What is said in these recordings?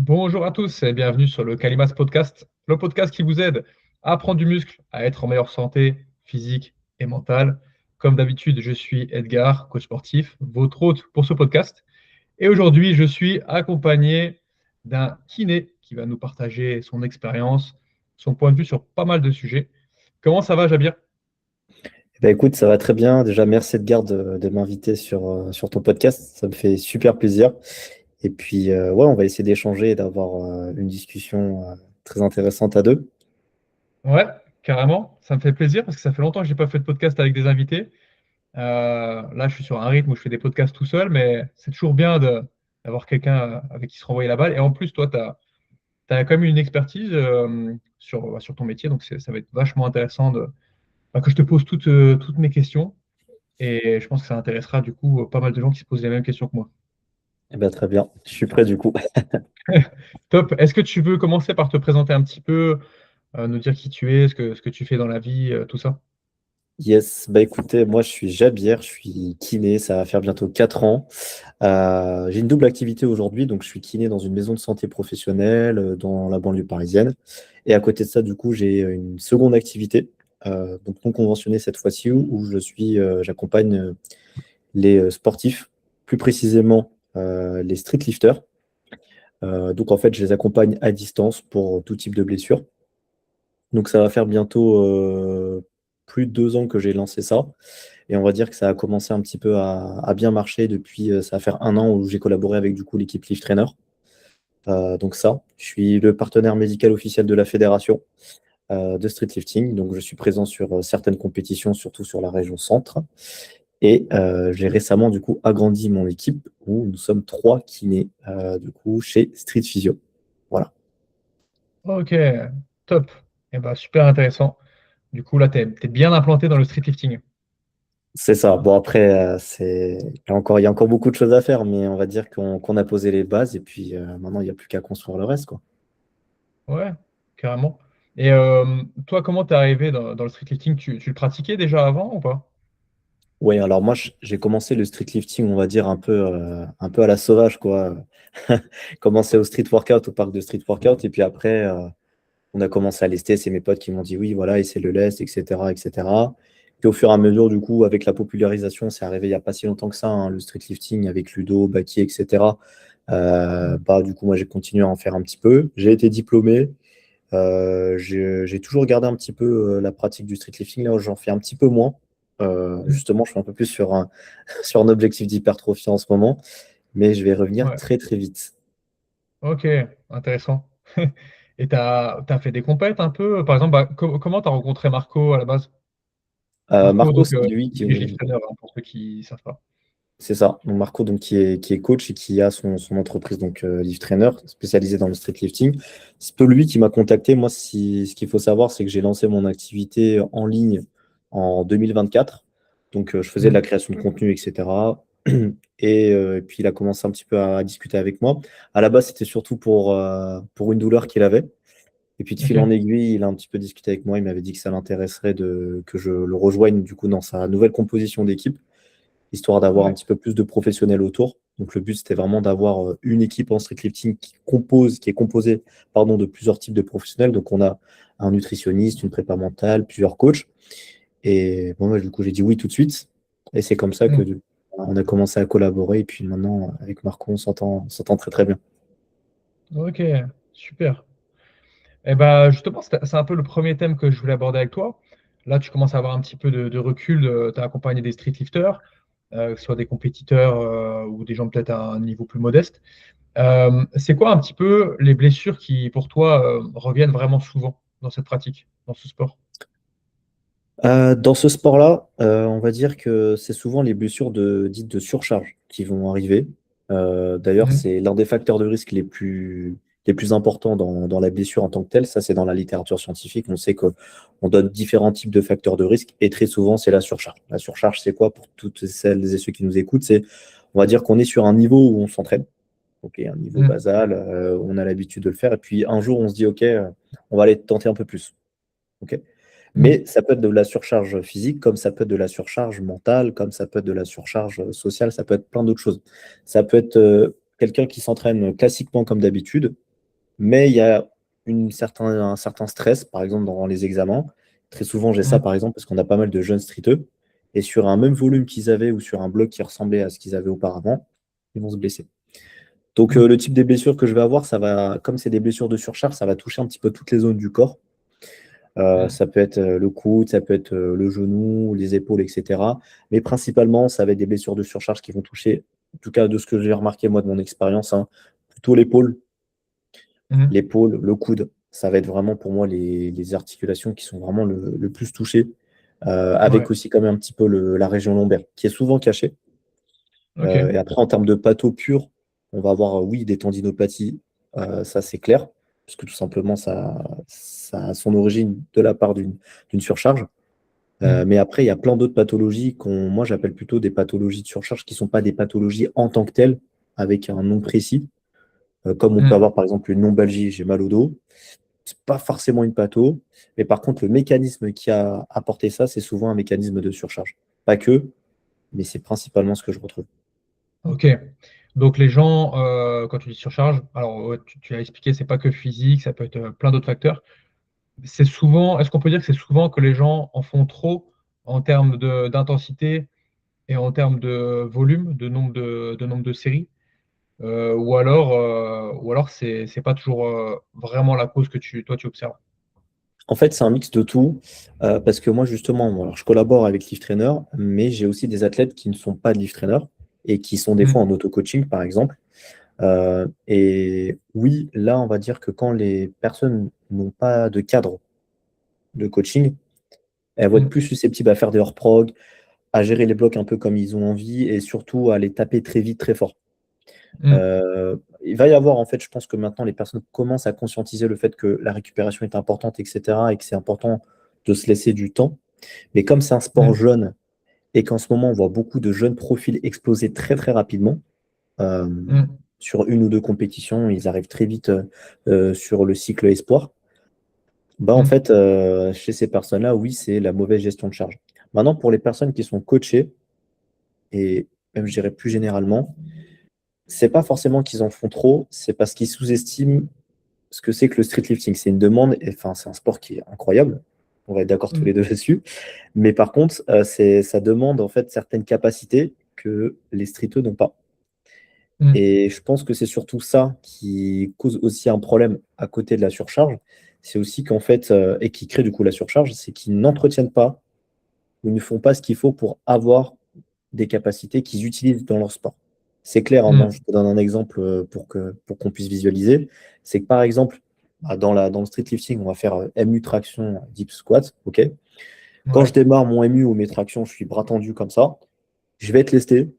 Bonjour à tous et bienvenue sur le Calimas Podcast, le podcast qui vous aide à prendre du muscle, à être en meilleure santé physique et mentale. Comme d'habitude, je suis Edgar, coach sportif, votre hôte pour ce podcast. Et aujourd'hui, je suis accompagné d'un kiné qui va nous partager son expérience, son point de vue sur pas mal de sujets. Comment ça va, Jabir? Écoute, ça va très bien. Déjà, merci Edgar de m'inviter sur ton podcast. Ça me fait super plaisir. Et puis, ouais, on va essayer d'échanger et d'avoir une discussion très intéressante à deux. Ouais, carrément. Ça me fait plaisir parce que ça fait longtemps que je n'ai pas fait de podcast avec des invités. Là, je suis sur un rythme où je fais des podcasts tout seul, mais c'est toujours bien d'avoir quelqu'un avec qui se renvoyer la balle. Et en plus, toi, tu as quand même une expertise sur ton métier, donc ça va être vachement intéressant que je te pose toutes mes questions. Et je pense que ça intéressera du coup pas mal de gens qui se posent les mêmes questions que moi. Très bien. Je suis prêt du coup. Top. Est-ce que tu veux commencer par te présenter un petit peu, nous dire qui tu es, ce que tu fais dans la vie, tout ça? Yes, bah écoutez, moi je suis Jabir, je suis kiné, ça va faire bientôt 4 ans. J'ai une double activité aujourd'hui, donc je suis kiné dans une maison de santé professionnelle dans la banlieue parisienne. Et à côté de ça, du coup, j'ai une seconde activité, donc non conventionnée cette fois-ci, où j'accompagne les sportifs, plus précisément les street lifters. Donc en fait, je les accompagne à distance pour tout type de blessure. Donc ça va faire bientôt plus de 2 ans que j'ai lancé ça. Et on va dire que ça a commencé un petit peu à bien marcher depuis, ça va faire 1 an où j'ai collaboré avec du coup l'équipe Lift Trainer. Donc ça, je suis le partenaire médical officiel de la fédération de street lifting. Donc je suis présent sur certaines compétitions, surtout sur la région centre. Et j'ai récemment du coup agrandi mon équipe où nous sommes 3 kinés du coup chez Street Physio. Voilà. Ok, top. Et ben, super intéressant. Du coup, là, tu es bien implanté dans le street lifting. C'est ça. Bon après, il y a encore beaucoup de choses à faire, mais on va dire qu'on a posé les bases et puis maintenant il n'y a plus qu'à construire le reste, quoi. Ouais, carrément. Et toi, comment t'es arrivé dans le street lifting? Tu le pratiquais déjà avant ou pas? Oui, alors moi j'ai commencé le street lifting, on va dire un peu à la sauvage, quoi. Commencé au street workout, au parc de street workout, et puis après on a commencé à lester. C'est mes potes qui m'ont dit oui, voilà, et c'est le lest, etc., etc. Puis au fur et à mesure, du coup, avec la popularisation, c'est arrivé il n'y a pas si longtemps que ça, hein, le street lifting avec Ludo, Baki, etc. Bah, du coup, moi j'ai continué à en faire un petit peu. J'ai été diplômé. J'ai toujours gardé un petit peu la pratique du street lifting. Là, j'en fais un petit peu moins. Mm. Justement, je suis un peu plus sur sur un objectif d'hypertrophie en ce moment, mais je vais revenir Ouais, très très vite. ok, intéressant. Et t'as fait des compètes un peu? Par exemple, comment t'as rencontré Marco à la base? Marco, Marco, donc, c'est lui qui, il est Lift Trainer, hein, pour ceux qui ne savent pas. c'est ça. Donc Marco, donc qui est coach et qui a son entreprise donc Lift Trainer spécialisée dans le street lifting. C'est peu lui qui m'a contacté. Moi, ce qu'il faut savoir, c'est que j'ai lancé mon activité en ligne en 2024. Donc je faisais de la Mm. création de contenu, etc. Et puis il a commencé un petit peu à discuter avec moi. À la base, c'était surtout pour une douleur qu'il avait. Et puis de fil en Ok, aiguille, il a un petit peu discuté avec moi. Il m'avait dit que ça l'intéresserait que je le rejoigne du coup dans sa nouvelle composition d'équipe, histoire d'avoir un ouais. petit peu plus de professionnels autour. Donc le but, c'était vraiment d'avoir une équipe en street lifting qui est composée pardon, de plusieurs types de professionnels. Donc on a un nutritionniste, une prépa mentale, plusieurs coachs. Et bon, moi, du coup, j'ai dit oui tout de suite. Et c'est comme ça que Mm. on a commencé à collaborer. Et puis maintenant, avec Marco, on s'entend très très bien. Ok, super. Eh ben, justement, c'est un peu le premier thème que je voulais aborder avec toi. Là, tu commences à avoir un petit peu de recul. Tu as accompagné des street lifters, que ce soit des compétiteurs ou des gens peut-être à un niveau plus modeste. C'est quoi un petit peu les blessures qui, pour toi, reviennent vraiment souvent dans cette pratique, dans ce sport? Dans ce sport-là, on va dire que c'est souvent les blessures dites de surcharge qui vont arriver. D'ailleurs, Mhm. c'est l'un des facteurs de risque les plus importants dans la blessure en tant que telle. Ça, c'est dans la littérature scientifique. On sait qu'on donne différents types de facteurs de risque et très souvent, c'est la surcharge. La surcharge, c'est quoi pour toutes celles et ceux qui nous écoutent? C'est, on va dire qu'on est sur un niveau où on s'entraîne. Ok, un niveau Mhm. basal, on a l'habitude de le faire. Et puis un jour, on se dit, ok, on va aller tenter un peu plus. Ok. Mhm. Mais ça peut être de la surcharge physique, comme ça peut être de la surcharge mentale, comme ça peut être de la surcharge sociale, ça peut être plein d'autres choses. Ça peut être quelqu'un qui s'entraîne classiquement comme d'habitude. mais il y a un certain stress, par exemple, dans les examens. Très souvent, j'ai ça, Mhm. par exemple, parce qu'on a pas mal de jeunes streeteux, et sur un même volume qu'ils avaient ou sur un bloc qui ressemblait à ce qu'ils avaient auparavant, ils vont se blesser. Donc, Mhm. le type de blessure que je vais avoir, ça va, comme c'est des blessures de surcharge, ça va toucher un petit peu toutes les zones du corps. Mhm. Ça peut être le coude, ça peut être le genou, les épaules, etc. Mais principalement, ça va être des blessures de surcharge qui vont toucher, en tout cas de ce que j'ai remarqué moi de mon expérience, hein, plutôt Mhm. l'épaule, le coude. Ça va être vraiment pour moi les articulations qui sont vraiment le plus touchées, Ouais. avec aussi quand même un petit peu la région lombaire, qui est souvent cachée. Ok. Et après, en termes de patho pur, on va avoir, oui, des tendinopathies, ça c'est clair, parce que tout simplement, ça a son origine de la part d'une surcharge. Mhm. Mais après, il y a plein d'autres pathologies moi j'appelle plutôt des pathologies de surcharge qui ne sont pas des pathologies en tant que telles, avec un nom précis, comme on peut Mhm. avoir par exemple une lombalgie, j'ai mal au dos. C'est pas forcément une patho, mais par contre, le mécanisme qui a apporté ça, c'est souvent un mécanisme de surcharge. Pas que, mais c'est principalement ce que je retrouve. Ok. Donc les gens, quand tu dis surcharge, alors ouais, tu as expliqué, c'est pas que physique, ça peut être plein d'autres facteurs. C'est souvent, est-ce qu'on peut dire que c'est souvent que les gens en font trop en termes d'intensité et en termes de volume, de nombre de séries, ou alors c'est pas toujours vraiment la cause que toi tu observes. En fait, c'est un mix de tout, parce que moi, justement, bon, alors, je collabore avec Lift Trainer, mais j'ai aussi des athlètes qui ne sont pas de Lift Trainer et qui sont des fois en Hmm. auto-coaching, par exemple. Et oui, là, on va dire que quand les personnes n'ont pas de cadre de coaching, elles vont être Hmm. plus susceptibles à faire des hors-prog, à gérer les blocs un peu comme ils ont envie et surtout à les taper très vite, très fort. Hmm. Il va y avoir, en fait, je pense que maintenant, les personnes commencent à conscientiser le fait que la récupération est importante, etc., et que c'est important de se laisser du temps. Mais comme c'est un sport Hmm. jeune et qu'en ce moment, on voit beaucoup de jeunes profils exploser très, très rapidement, euh, Hmm. sur une ou deux compétitions, ils arrivent très vite sur le cycle espoir. Bah, en Hmm. fait, chez ces personnes-là, oui, c'est la mauvaise gestion de charge. Maintenant, pour les personnes qui sont coachées, et même je dirais plus généralement, c'est pas forcément qu'ils en font trop, c'est parce qu'ils sous-estiment ce que c'est que le street lifting. C'est une demande, et enfin, c'est un sport qui est incroyable. On va être d'accord tous Hmm. les deux dessus. Mais par contre, ça demande en fait certaines capacités que les streeteux n'ont pas. Hmm. Et je pense que c'est surtout ça qui cause aussi un problème à côté de la surcharge. C'est aussi qu'en fait, et qui crée du coup la surcharge, c'est qu'ils n'entretiennent pas ou ne font pas ce qu'il faut pour avoir des capacités qu'ils utilisent dans leur sport. C'est clair, hein, Hmm. je te donne un exemple pour qu'on puisse visualiser. C'est que par exemple, bah, dans le street lifting, on va faire MU traction, deep squat. Ok. Quand je Ouais. démarre mon MU ou mes tractions, je suis bras tendu comme ça. Je vais être lesté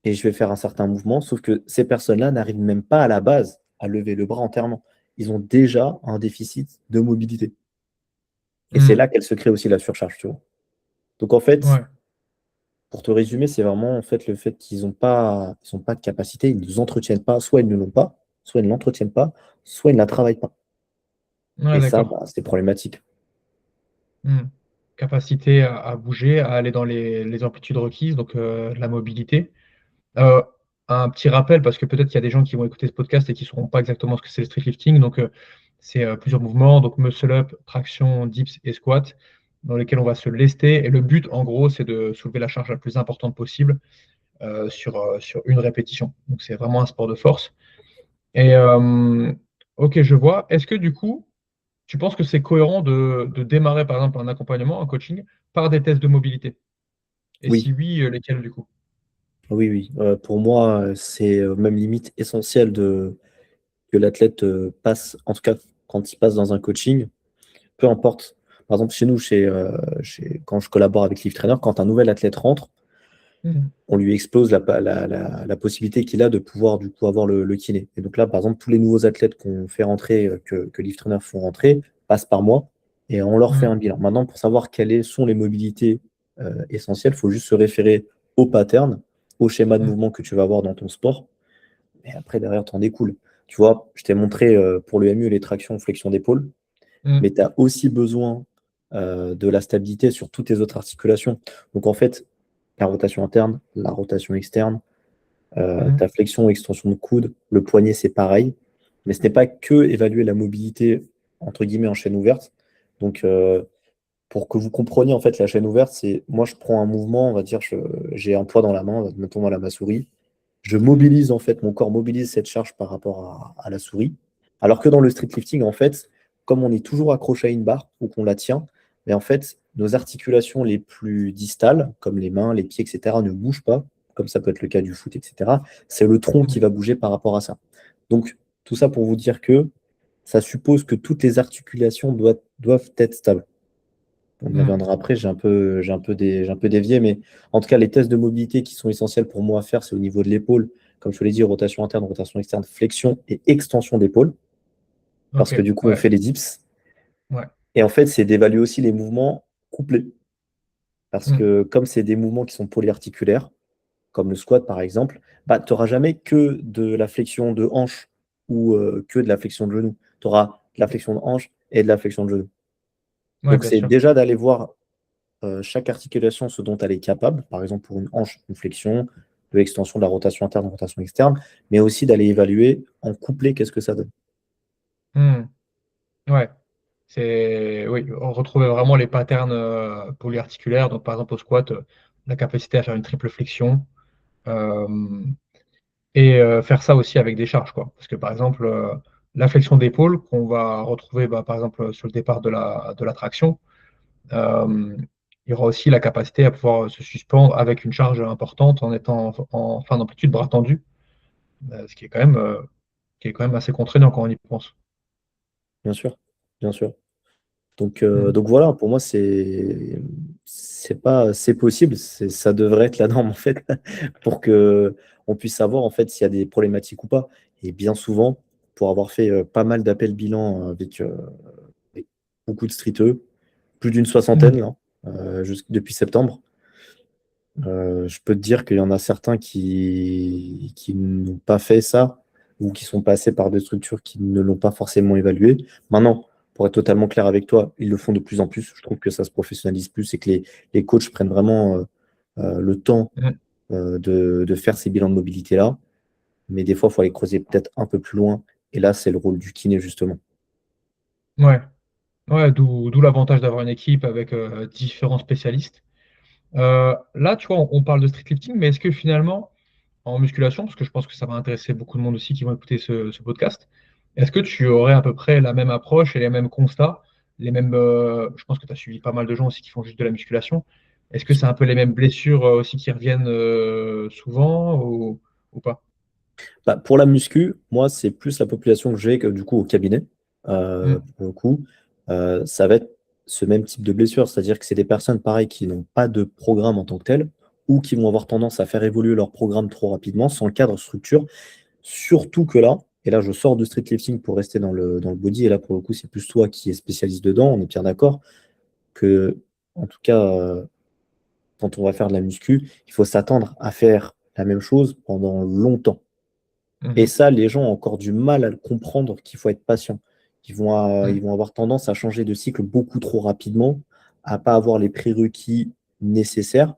et je vais faire un certain mouvement, sauf que ces personnes-là n'arrivent même pas à la base à lever le bras entièrement. Ils ont déjà un déficit de mobilité. Et c'est là Hmm. qu'elle se crée aussi la surcharge, tu vois. Donc en fait, Ouais. pour te résumer, c'est vraiment en fait le fait qu'ils ont pas de capacité, ils ne nous entretiennent pas, soit ils ne l'ont pas, soit ils ne l'entretiennent pas, soit ils ne la travaillent pas. Ouais, Et ça, d'accord. bah, c'est problématique. Hmm. Capacité à bouger, à aller dans les amplitudes requises, donc la mobilité. Euh, un petit rappel, parce que peut-être qu'il y a des gens qui vont écouter ce podcast et qui ne sauront pas exactement ce que c'est le street lifting. Donc, c'est plusieurs mouvements, donc muscle up, traction, dips et squat, dans lesquels on va se lester. Et le but, en gros, c'est de soulever la charge la plus importante possible sur une répétition. Donc, c'est vraiment un sport de force. Et ok, je vois. Est-ce que du coup, tu penses que c'est cohérent de démarrer, par exemple, un accompagnement, un coaching, par des tests de mobilité? Et si Oui, oui, lesquels du coup? oui, oui. Pour moi, c'est même limite essentiel que l'athlète passe, en tout cas quand il passe dans un coaching, peu importe. Par exemple, chez nous, quand je collabore avec Live Trainer, quand un nouvel athlète rentre, Mhm. on lui explose la possibilité qu'il a de pouvoir du coup avoir le kiné. Et donc là, par exemple, tous les nouveaux athlètes qu'on fait rentrer, que Lift Trainer font rentrer, passent par moi et on leur fait un Mhm. bilan. Maintenant, pour savoir quelles sont les mobilités essentielles, il faut juste se référer au pattern, au schéma de Mhm. mouvement que tu vas avoir dans ton sport. Et après, derrière, tu en découles. Tu vois, je t'ai montré pour le MU les tractions, flexion d'épaule, mais Mhm. tu as aussi besoin de la stabilité sur toutes tes autres articulations. Donc en fait, la rotation interne, la rotation externe, ta Mhm. flexion, extension de coude, le poignet, c'est pareil. Mais ce n'est pas que évaluer la mobilité, entre guillemets, en chaîne ouverte. Donc, pour que vous compreniez, en fait, la chaîne ouverte, c'est moi, je prends un mouvement, on va dire, j'ai un poids dans la main, mettons moi ma souris. Je mobilise, en fait, mon corps mobilise cette charge par rapport à la souris. Alors que dans le street lifting, en fait, comme on est toujours accroché à une barre ou qu'on la tient, mais en fait, nos articulations les plus distales, comme les mains, les pieds, etc., ne bougent pas, comme ça peut être le cas du foot, etc. C'est le tronc qui Mm. va bouger par rapport à ça. Donc, tout ça pour vous dire que ça suppose que toutes les articulations doivent être stables. On y Mm. reviendra après, j'ai un peu dévié, mais en tout cas, les tests de mobilité qui sont essentiels pour moi à faire, c'est au niveau de l'épaule. Comme je vous l'ai dit, rotation interne, rotation externe, flexion et extension d'épaule, parce Ok, que du coup, on ouais, fait les dips. ouais. Et en fait, c'est d'évaluer aussi les mouvements couplés, parce Mm. que comme c'est des mouvements qui sont polyarticulaires, comme le squat par exemple, bah, tu n'auras jamais que de la flexion de hanche ou que de la flexion de genou. Tu auras de la flexion de hanche et de la flexion de genou. Ouais, Donc, bien c'est sûr. déjà d'aller voir chaque articulation, ce dont elle est capable, par exemple pour une hanche, une flexion, de l'extension de la rotation interne, rotation externe, mais aussi d'aller évaluer en couplet qu'est-ce que ça donne. Mm. Ouais. Oui, on retrouvait vraiment les patterns polyarticulaires. Donc, par exemple, au squat, la capacité à faire une triple flexion euh, et faire ça aussi avec des charges, quoi. Parce que, par exemple, la flexion d'épaule qu'on va retrouver, bah, par exemple, sur le départ de la traction, euh, il y aura aussi la capacité à pouvoir se suspendre avec une charge importante en étant en fin d'amplitude, bras tendu, ce qui est quand même assez contraignant quand on y pense. Bien sûr, bien sûr. Mm. Donc voilà, pour moi, c'est pas, c'est possible, ça devrait être la norme en fait, pour que on puisse savoir en fait s'il y a des problématiques ou pas. Et bien souvent, pour avoir fait pas mal d'appels bilan avec beaucoup de streeteux, plus d'une soixantaine Mm. là, depuis septembre. Je peux te dire qu'il y en a certains qui n'ont pas fait ça ou qui sont passés par des structures qui ne l'ont pas forcément évalué. Maintenant, pour être totalement clair avec toi, ils le font de plus en plus. Je trouve que ça se professionnalise plus et que les coachs prennent vraiment le temps Mm. de faire ces bilans de mobilité-là. Mais des fois, il faut aller creuser peut-être un peu plus loin. Et là, c'est le rôle du kiné, justement. Ouais. Ouais, d'où l'avantage d'avoir une équipe avec différents spécialistes. Là, tu vois, on parle de street lifting, mais est-ce que finalement, en musculation, parce que je pense que ça va intéresser beaucoup de monde aussi qui vont écouter ce podcast, est-ce que tu aurais à peu près la même approche et les mêmes constats, je pense que tu as suivi pas mal de gens aussi qui font juste de la musculation. Est-ce que c'est un peu les mêmes blessures aussi qui reviennent souvent ou pas? Bah, pour la muscu, moi, c'est plus la population que j'ai que du coup au cabinet. Mm, Pour le coup, ça va être ce même type de blessure, c'est-à-dire que c'est des personnes pareilles qui n'ont pas de programme en tant que tel ou qui vont avoir tendance à faire évoluer leur programme trop rapidement sans cadre, structure. Surtout que là, et là je sors de street lifting pour rester dans le body, et là pour le coup, c'est plus toi qui es spécialiste dedans, on est bien d'accord que, en tout cas, quand on va faire de la muscu, il faut s'attendre à faire la même chose pendant longtemps. Et mhm, ça, les gens ont encore du mal à le comprendre qu'il faut être patient. Ils mm, vont avoir tendance à changer de cycle beaucoup trop rapidement, à pas avoir les prérequis nécessaires.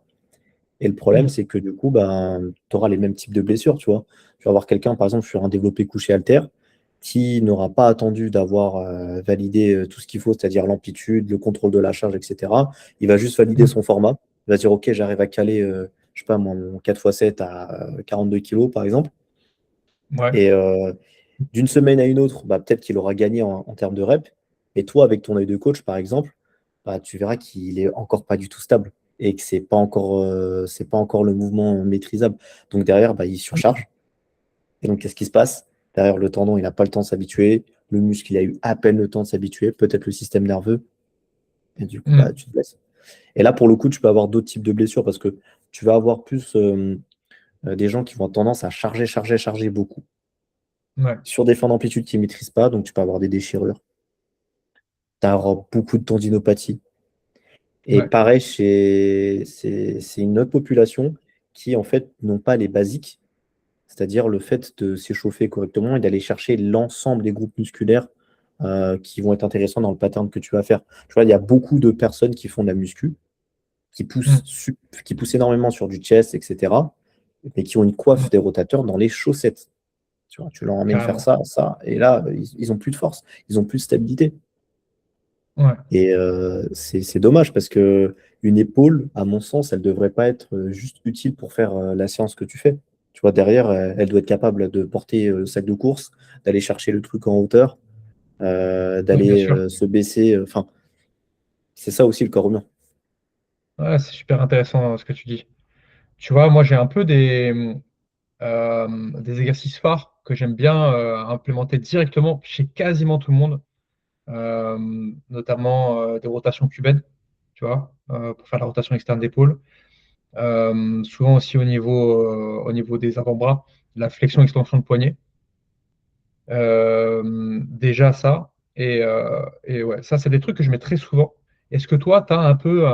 Et le problème, mm, c'est que du coup, ben, tu auras les mêmes types de blessures, tu vois. Tu vas avoir quelqu'un, par exemple, sur un développé couché haltère, qui n'aura pas attendu d'avoir validé tout ce qu'il faut, c'est-à-dire l'amplitude, le contrôle de la charge, etc. Il va juste valider mm. son format. Il va dire, OK, j'arrive à caler, je sais pas, mon 4x7 à 42 kilos, par exemple. Ouais. Et d'une semaine à une autre, bah, peut-être qu'il aura gagné en termes de reps. Et toi, avec ton œil de coach, par exemple, bah, tu verras qu'il est encore pas du tout stable et que c'est pas encore le mouvement maîtrisable. Donc derrière, bah, il surcharge. Et donc, qu'est-ce qui se passe? Derrière, le tendon, il n'a pas le temps de s'habituer. Le muscle, il a eu à peine le temps de s'habituer. Peut-être le système nerveux. Et du coup, bah, Mm, tu te blesses. Et là, pour le coup, tu peux avoir d'autres types de blessures parce que tu vas avoir plus des gens qui vont avoir tendance à charger, charger, charger beaucoup ouais. sur des fins d'amplitude qu'ils ne maîtrisent pas. Donc, tu peux avoir des déchirures. Tu as beaucoup de tendinopathie. Et Ouais. pareil, c'est une autre population qui, en fait, n'ont pas les basiques, c'est-à-dire le fait de s'échauffer correctement et d'aller chercher l'ensemble des groupes musculaires qui vont être intéressants dans le pattern que tu vas faire. Tu vois, il y a beaucoup de personnes qui font de la muscu, Mm, qui poussent énormément sur du chest, etc., mais qui ont une coiffe mm. des rotateurs dans les chaussettes. Tu vois, tu leur emmènes faire carrément. ça, ça, et là, ils ont plus de force, ils ont plus de stabilité. Ouais, Et c'est dommage parce que une épaule, à mon sens, elle devrait pas être juste utile pour faire la séance que tu fais. Tu vois, derrière, elle doit être capable de porter le sac de course, d'aller chercher le truc en hauteur, ouais, bien d'aller sûr. se baisser. Enfin, c'est ça aussi le corps humain. Ouais, c'est super intéressant ce que tu dis. Tu vois, moi, j'ai un peu des exercices phares que j'aime bien implémenter directement chez quasiment tout le monde, notamment des rotations cubaines, tu vois, pour faire la rotation externe d'épaule. Souvent aussi au niveau des avant-bras, la flexion-extension de poignet. Déjà ça. Et ouais, ça, c'est des trucs que je mets très souvent. Est-ce que toi, tu as un peu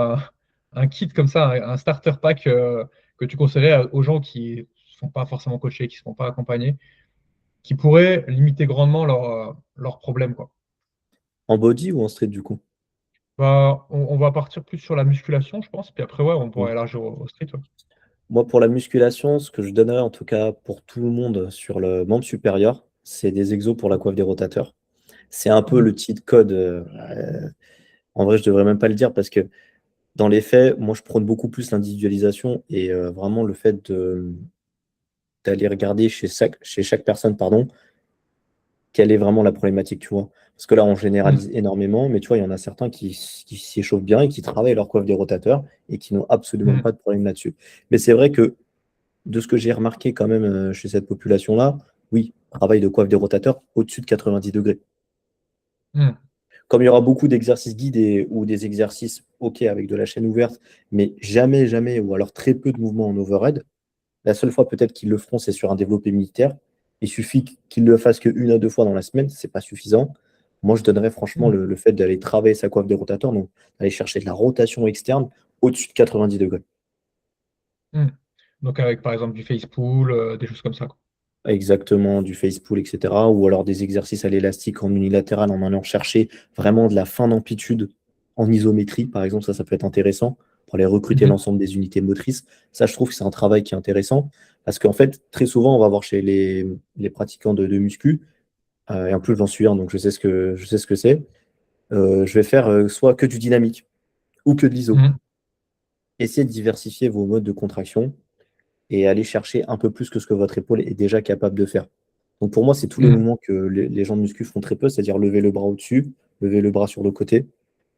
un kit comme ça, un starter pack que tu conseillerais aux gens qui ne sont pas forcément coachés, qui ne sont pas accompagnés, qui pourraient limiter grandement leurs problèmes, quoi? En body ou en street, du coup? Bah, on va partir plus sur la musculation, je pense, puis après, ouais, on Mm. pourra élargir au street. Ouais. Moi, pour la musculation, ce que je donnerais en tout cas pour tout le monde sur le membre supérieur, c'est des exos pour la coiffe des rotateurs. C'est un peu le Mhm. cheat code. En vrai, je devrais même pas le dire parce que dans les faits, moi, je prône beaucoup plus l'individualisation et vraiment le fait d'aller regarder chez chaque personne, pardon, quelle est vraiment la problématique, tu vois. Parce que là, on généralise Mhm. énormément, mais tu vois, il y en a certains qui s'y échauffent bien et qui travaillent leur coiffe des rotateurs et qui n'ont absolument Mhm. pas de problème là-dessus. Mais c'est vrai que de ce que j'ai remarqué quand même chez cette population-là, oui, travail de coiffe des rotateurs au-dessus de 90 degrés. Mhm. Comme il y aura beaucoup d'exercices guidés ou des exercices, OK, avec de la chaîne ouverte, mais jamais, jamais, ou alors très peu de mouvements en overhead, la seule fois peut-être qu'ils le feront, c'est sur un développé militaire. Il suffit qu'ils le fassent qu'une à deux fois dans la semaine, c'est pas suffisant. Moi, je donnerais franchement Mhm. le fait d'aller travailler sa coiffe de rotateur, donc d'aller chercher de la rotation externe au-dessus de 90 degrés. Mhm. Donc avec par exemple du face pull, des choses comme ça, quoi. Exactement, du face pull, etc. Ou alors des exercices à l'élastique en unilatéral en allant chercher vraiment de la fin d'amplitude en isométrie, par exemple, ça peut être intéressant pour aller recruter Mhm. l'ensemble des unités motrices. Ça, je trouve que c'est un travail qui est intéressant parce qu'en fait, très souvent, on va voir chez les pratiquants de muscu, et en plus, j'en suis un, donc je sais ce que c'est. Je vais faire soit que du dynamique ou que de l'iso. Mhm. Essayez de diversifier vos modes de contraction et aller chercher un peu plus que ce que votre épaule est déjà capable de faire. Donc pour moi, c'est tous les Mhm. mouvements que les gens de muscu font très peu, c'est-à-dire lever le bras au-dessus, lever le bras sur le côté,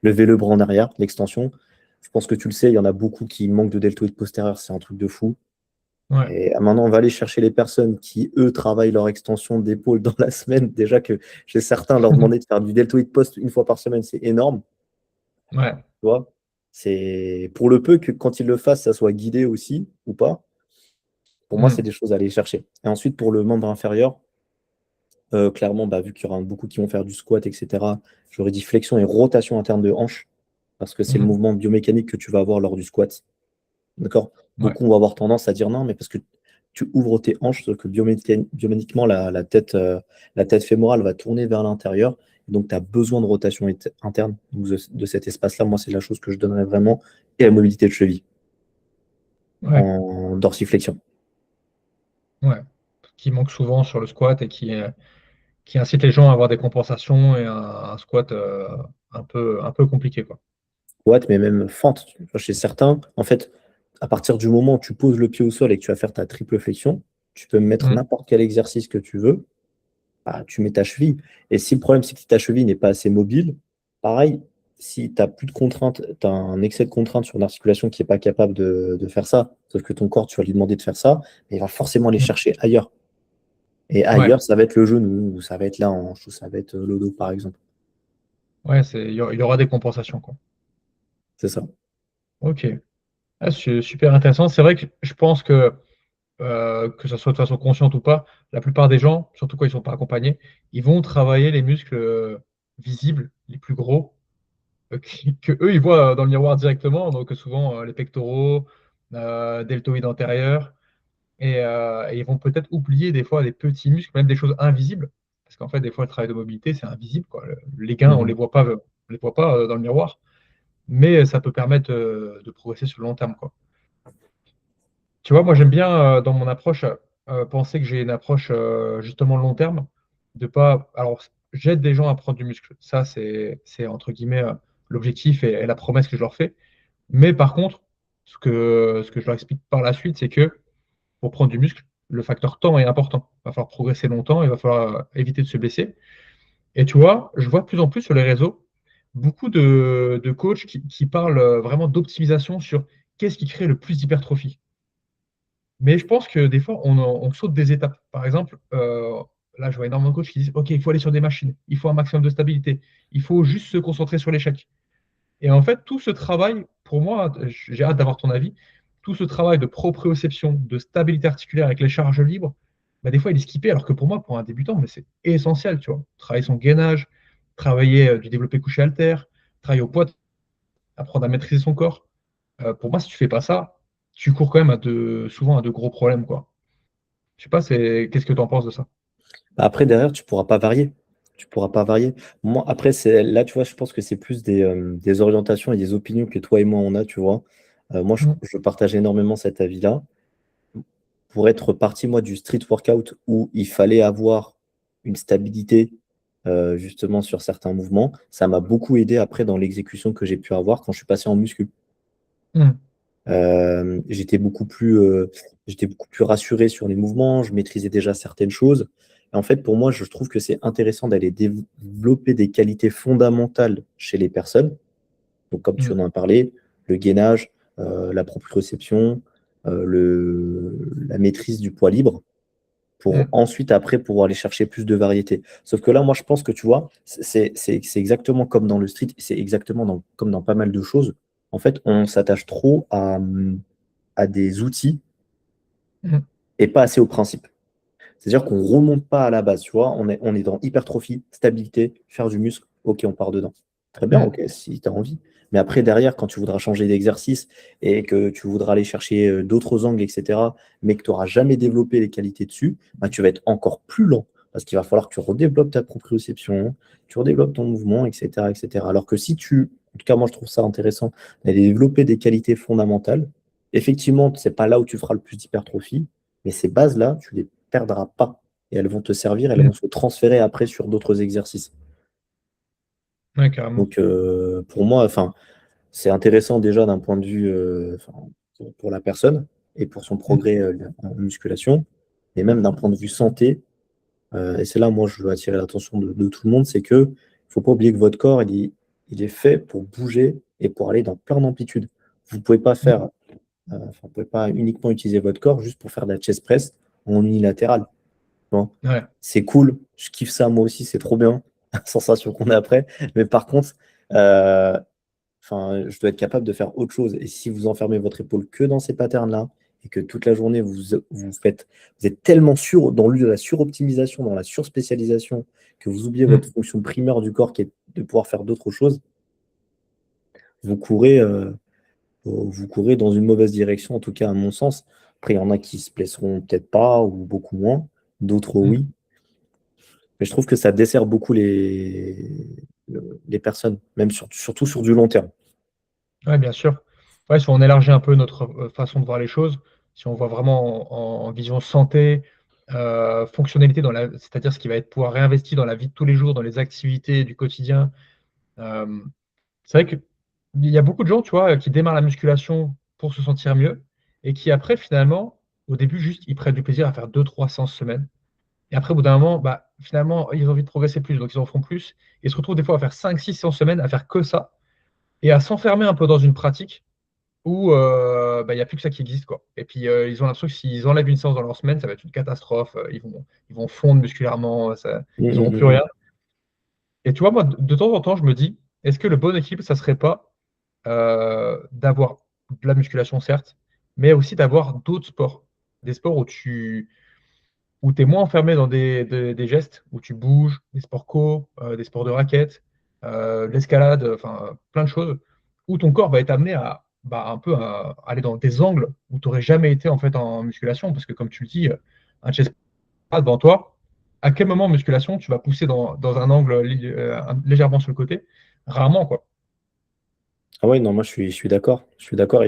lever le bras en arrière, l'extension. Je pense que tu le sais, il y en a beaucoup qui manquent de deltoïde postérieur, c'est un truc de fou. Ouais. Et maintenant, on va aller chercher les personnes qui, eux, travaillent leur extension d'épaule dans la semaine. Déjà que chez certains, leur demander de faire du deltoïde post une fois par semaine, c'est énorme. Ouais. Tu vois, c'est pour le peu que quand ils le fassent, ça soit guidé aussi ou pas. Pour moi, c'est Mhm. des choses à aller chercher. Et ensuite, pour le membre inférieur, clairement, bah, vu qu'il y aura beaucoup qui vont faire du squat, etc., j'aurais dit flexion et rotation interne de hanche, parce que c'est le Mhm. mouvement biomécanique que tu vas avoir lors du squat. D'accord? Ouais. Beaucoup vont avoir tendance à dire non, mais parce que tu ouvres tes hanches, sauf que biomécaniquement, la tête fémorale va tourner vers l'intérieur. Donc, tu as besoin de rotation interne. Donc, de cet espace-là, moi, c'est la chose que je donnerais vraiment. Et la mobilité de cheville Ouais. en dorsiflexion. Ouais. Qui manque souvent sur le squat et qui incite les gens à avoir des compensations et un squat un peu compliqué, quoi. Squat, mais même fente. Tu vois, chez certains, en fait, à partir du moment où tu poses le pied au sol et que tu vas faire ta triple flexion, tu peux mettre Mhm. n'importe quel exercice que tu veux, bah, tu mets ta cheville. Et si le problème, c'est que ta cheville n'est pas assez mobile, pareil, si tu n'as plus de contraintes, tu as un excès de contraintes sur une articulation qui n'est pas capable de faire ça, sauf que ton corps, tu vas lui demander de faire ça, mais il va forcément aller Mhm. chercher ailleurs. Et Ouais. ailleurs, ça va être le genou, ou ça va être la hanche, ou ça va être le dos, par exemple. Ouais, il y aura des compensations, quoi. C'est ça. Ok. Ah, c'est super intéressant. C'est vrai que je pense que ça soit de façon consciente ou pas, la plupart des gens, surtout quand ils ne sont pas accompagnés, ils vont travailler les muscles visibles, les plus gros, que eux, ils voient dans le miroir directement, donc souvent les pectoraux, deltoïdes antérieurs, et ils vont peut-être oublier des fois des petits muscles, même des choses invisibles, parce qu'en fait, des fois, le travail de mobilité, c'est invisible, quoi. Les gains, Mhm. on les voit pas dans le miroir, mais ça peut permettre de progresser sur le long terme, quoi. Tu vois, moi, j'aime bien dans mon approche. penser que j'ai une approche justement long terme, de pas. Alors, j'aide des gens à prendre du muscle. Ça, c'est entre guillemets l'objectif et la promesse que je leur fais. Mais par contre, ce que je leur explique par la suite, c'est que pour prendre du muscle, le facteur temps est important. Il va falloir progresser longtemps, il va falloir éviter de se blesser. Et tu vois, je vois de plus en plus sur les réseaux beaucoup de coachs qui parlent vraiment d'optimisation sur qu'est-ce qui crée le plus d'hypertrophie. Mais je pense que des fois, on saute des étapes. Par exemple, là, je vois énormément de coachs qui disent, OK, il faut aller sur des machines, il faut un maximum de stabilité, il faut juste se concentrer sur l'échec. Et en fait, tout ce travail, pour moi, j'ai hâte d'avoir ton avis, tout ce travail de proprioception, de stabilité articulaire avec les charges libres, bah, des fois, il est skippé, alors que pour moi, pour un débutant, mais c'est essentiel, tu vois. Travailler son gainage, travailler du développé couché haltère, travailler au poids, apprendre à maîtriser son corps. Pour moi, si tu fais pas ça, tu cours quand même souvent à de gros problèmes, quoi. Je sais pas, qu'est-ce que tu en penses de ça? Bah, après, derrière, tu pourras pas varier. Tu pourras pas varier. Moi, après, là, tu vois, je pense que c'est plus des orientations et des opinions que toi et moi, on a, tu vois. Moi, Mm, je partage énormément cet avis-là. Pour être parti, moi, du street workout où il fallait avoir une stabilité, justement, sur certains mouvements, ça m'a beaucoup aidé après dans l'exécution que j'ai pu avoir quand je suis passé en muscu. mm, J'étais beaucoup plus rassuré sur les mouvements, je maîtrisais déjà certaines choses. Et en fait, pour moi, je trouve que c'est intéressant d'aller développer des qualités fondamentales chez les personnes. Donc, comme tu mm, en as parlé, le gainage, la proprioception, la maîtrise du poids libre, pour mm, ensuite, après, pouvoir aller chercher plus de variété. Sauf que là, moi, je pense que tu vois, c'est exactement comme dans le street, c'est exactement comme dans pas mal de choses. En fait, on s'attache trop à des outils mm. et pas assez au principe. C'est-à-dire qu'on ne remonte pas à la base, tu vois. On est dans hypertrophie, stabilité, faire du muscle, ok, on part dedans. Très bien, Mm, ok, si tu as envie. Mais après, derrière, quand tu voudras changer d'exercice et que tu voudras aller chercher d'autres angles, etc., mais que tu n'auras jamais développé les qualités dessus, bah, tu vas être encore plus lent. Parce qu'il va falloir que tu redéveloppes ta proprioception, tu redéveloppes ton mouvement, etc., etc. Alors que si tu, en tout cas, moi, je trouve ça intéressant d'aller développer des qualités fondamentales, effectivement, ce n'est pas là où tu feras le plus d'hypertrophie, mais ces bases-là, tu les perdras pas. Et elles vont te servir, elles vont mm. se transférer après sur d'autres exercices. Ouais, carrément. Donc, pour moi, enfin, c'est intéressant déjà d'un point de vue pour la personne et pour son Mm, progrès en musculation, et même d'un point de vue santé. Et c'est là, moi, je veux attirer l'attention de tout le monde, c'est que il faut pas oublier que votre corps, il est fait pour bouger et pour aller dans plein d'amplitudes. Vous ne pouvez pas mm. faire, vous pouvez pas uniquement utiliser votre corps juste pour faire de la chest press en unilatéral. Bon, Ouais. c'est cool, je kiffe ça moi aussi, c'est trop bien, la sensation qu'on a après. Mais par contre, euh, je dois être capable de faire autre chose. Et si vous enfermez votre épaule que dans ces patterns-là, et que toute la journée, vous êtes tellement sûr dans la suroptimisation, dans la surspécialisation, que vous oubliez votre Mm. fonction primaire du corps qui est de pouvoir faire d'autres choses, vous courez, vous courez dans une mauvaise direction, en tout cas à mon sens. Après, il y en a qui se blesseront peut-être pas, ou beaucoup moins, d'autres Mm. oui. Mais je trouve que ça dessert beaucoup les personnes, même surtout sur du long terme. Ouais, bien sûr. Ouais, si on élargit un peu notre façon de voir les choses, si on voit vraiment en vision santé, fonctionnalité c'est-à-dire ce qui va être pouvoir réinvesti dans la vie de tous les jours, dans les activités du quotidien. euh, c'est vrai qu'il y a beaucoup de gens, tu vois, qui démarrent la musculation pour se sentir mieux et qui après, finalement, au début, juste, ils prennent du plaisir à faire 2, 3 séances semaine. Et après, au bout d'un moment, bah, finalement, ils ont envie de progresser plus, donc ils en font plus. Et ils se retrouvent des fois à faire 5, 6 séances semaine, à faire que ça, et à s'enfermer un peu dans une pratique où bah, il n'y a plus que ça qui existe, quoi. Et puis, ils ont l'impression que s'ils enlèvent une séance dans leur semaine, ça va être une catastrophe. Ils vont fondre musculairement, Mm, ils n'auront mm, plus mm, rien. Et tu vois, moi, de temps en temps, je me dis, est-ce que le bon équilibre, ça serait pas d'avoir de la musculation, certes, mais aussi d'avoir d'autres sports. Des sports où tu es moins enfermé dans des gestes, où tu bouges, des sports co, des sports de raquettes, l'escalade, enfin plein de choses, où ton corps va être amené à bah, un peu à aller dans des angles où tu n'aurais jamais été en fait en musculation, parce que comme tu le dis, un chest press devant toi, à quel moment en musculation tu vas pousser dans un angle légèrement sur le côté? Rarement, quoi. Ah ouais, non, moi je suis d'accord. Je suis d'accord.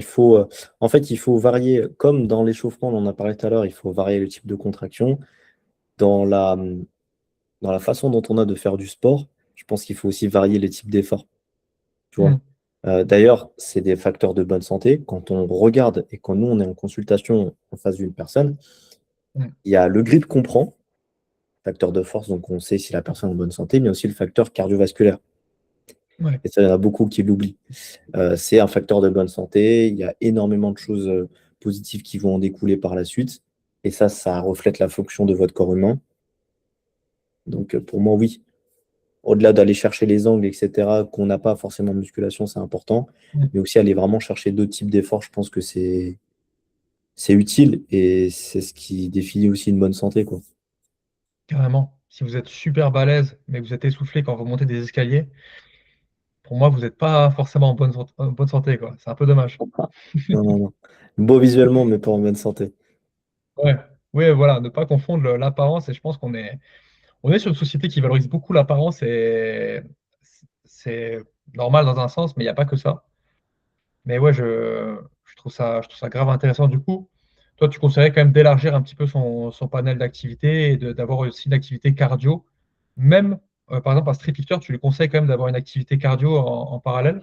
En fait, il faut varier, comme dans l'échauffement, on en a parlé tout à l'heure, il faut varier le type de contraction. Dans dans la façon dont on a de faire du sport, je pense qu'il faut aussi varier les types d'efforts. Tu vois. Mm, D'ailleurs, c'est des facteurs de bonne santé. Quand on regarde et quand nous, on est en consultation en face d'une personne, mm. il y a le grip qu'on prend, facteur de force, donc on sait si la personne est en bonne santé, mais aussi le facteur cardiovasculaire. Ouais, Et ça, il y en a beaucoup qui l'oublient. C'est un facteur de bonne santé. Il y a énormément de choses positives qui vont en découler par la suite. Et ça reflète la fonction de votre corps humain. Donc, pour moi, oui. Au-delà d'aller chercher les angles, etc., qu'on n'a pas forcément en musculation, c'est important. mm, Mais aussi aller vraiment chercher d'autres types d'efforts, je pense que c'est utile et c'est ce qui définit aussi une bonne santé, quoi. carrément. Si vous êtes super balèze, mais que vous êtes essoufflé quand vous montez des escaliers, pour moi, vous n'êtes pas forcément en bonne santé, quoi. C'est un peu dommage. Non, non, non. Beau visuellement, mais pas en bonne santé. Ouais, ouais, voilà, ne pas confondre l'apparence. Et je pense on est sur une société qui valorise beaucoup l'apparence et c'est normal dans un sens, mais il n'y a pas que ça. Mais ouais, je trouve ça grave intéressant. Du coup, toi, tu conseillerais quand même d'élargir un petit peu son panel d'activités et d'avoir aussi une activité cardio. Même, par exemple, un streetlifter, tu lui conseilles quand même d'avoir une activité cardio en parallèle.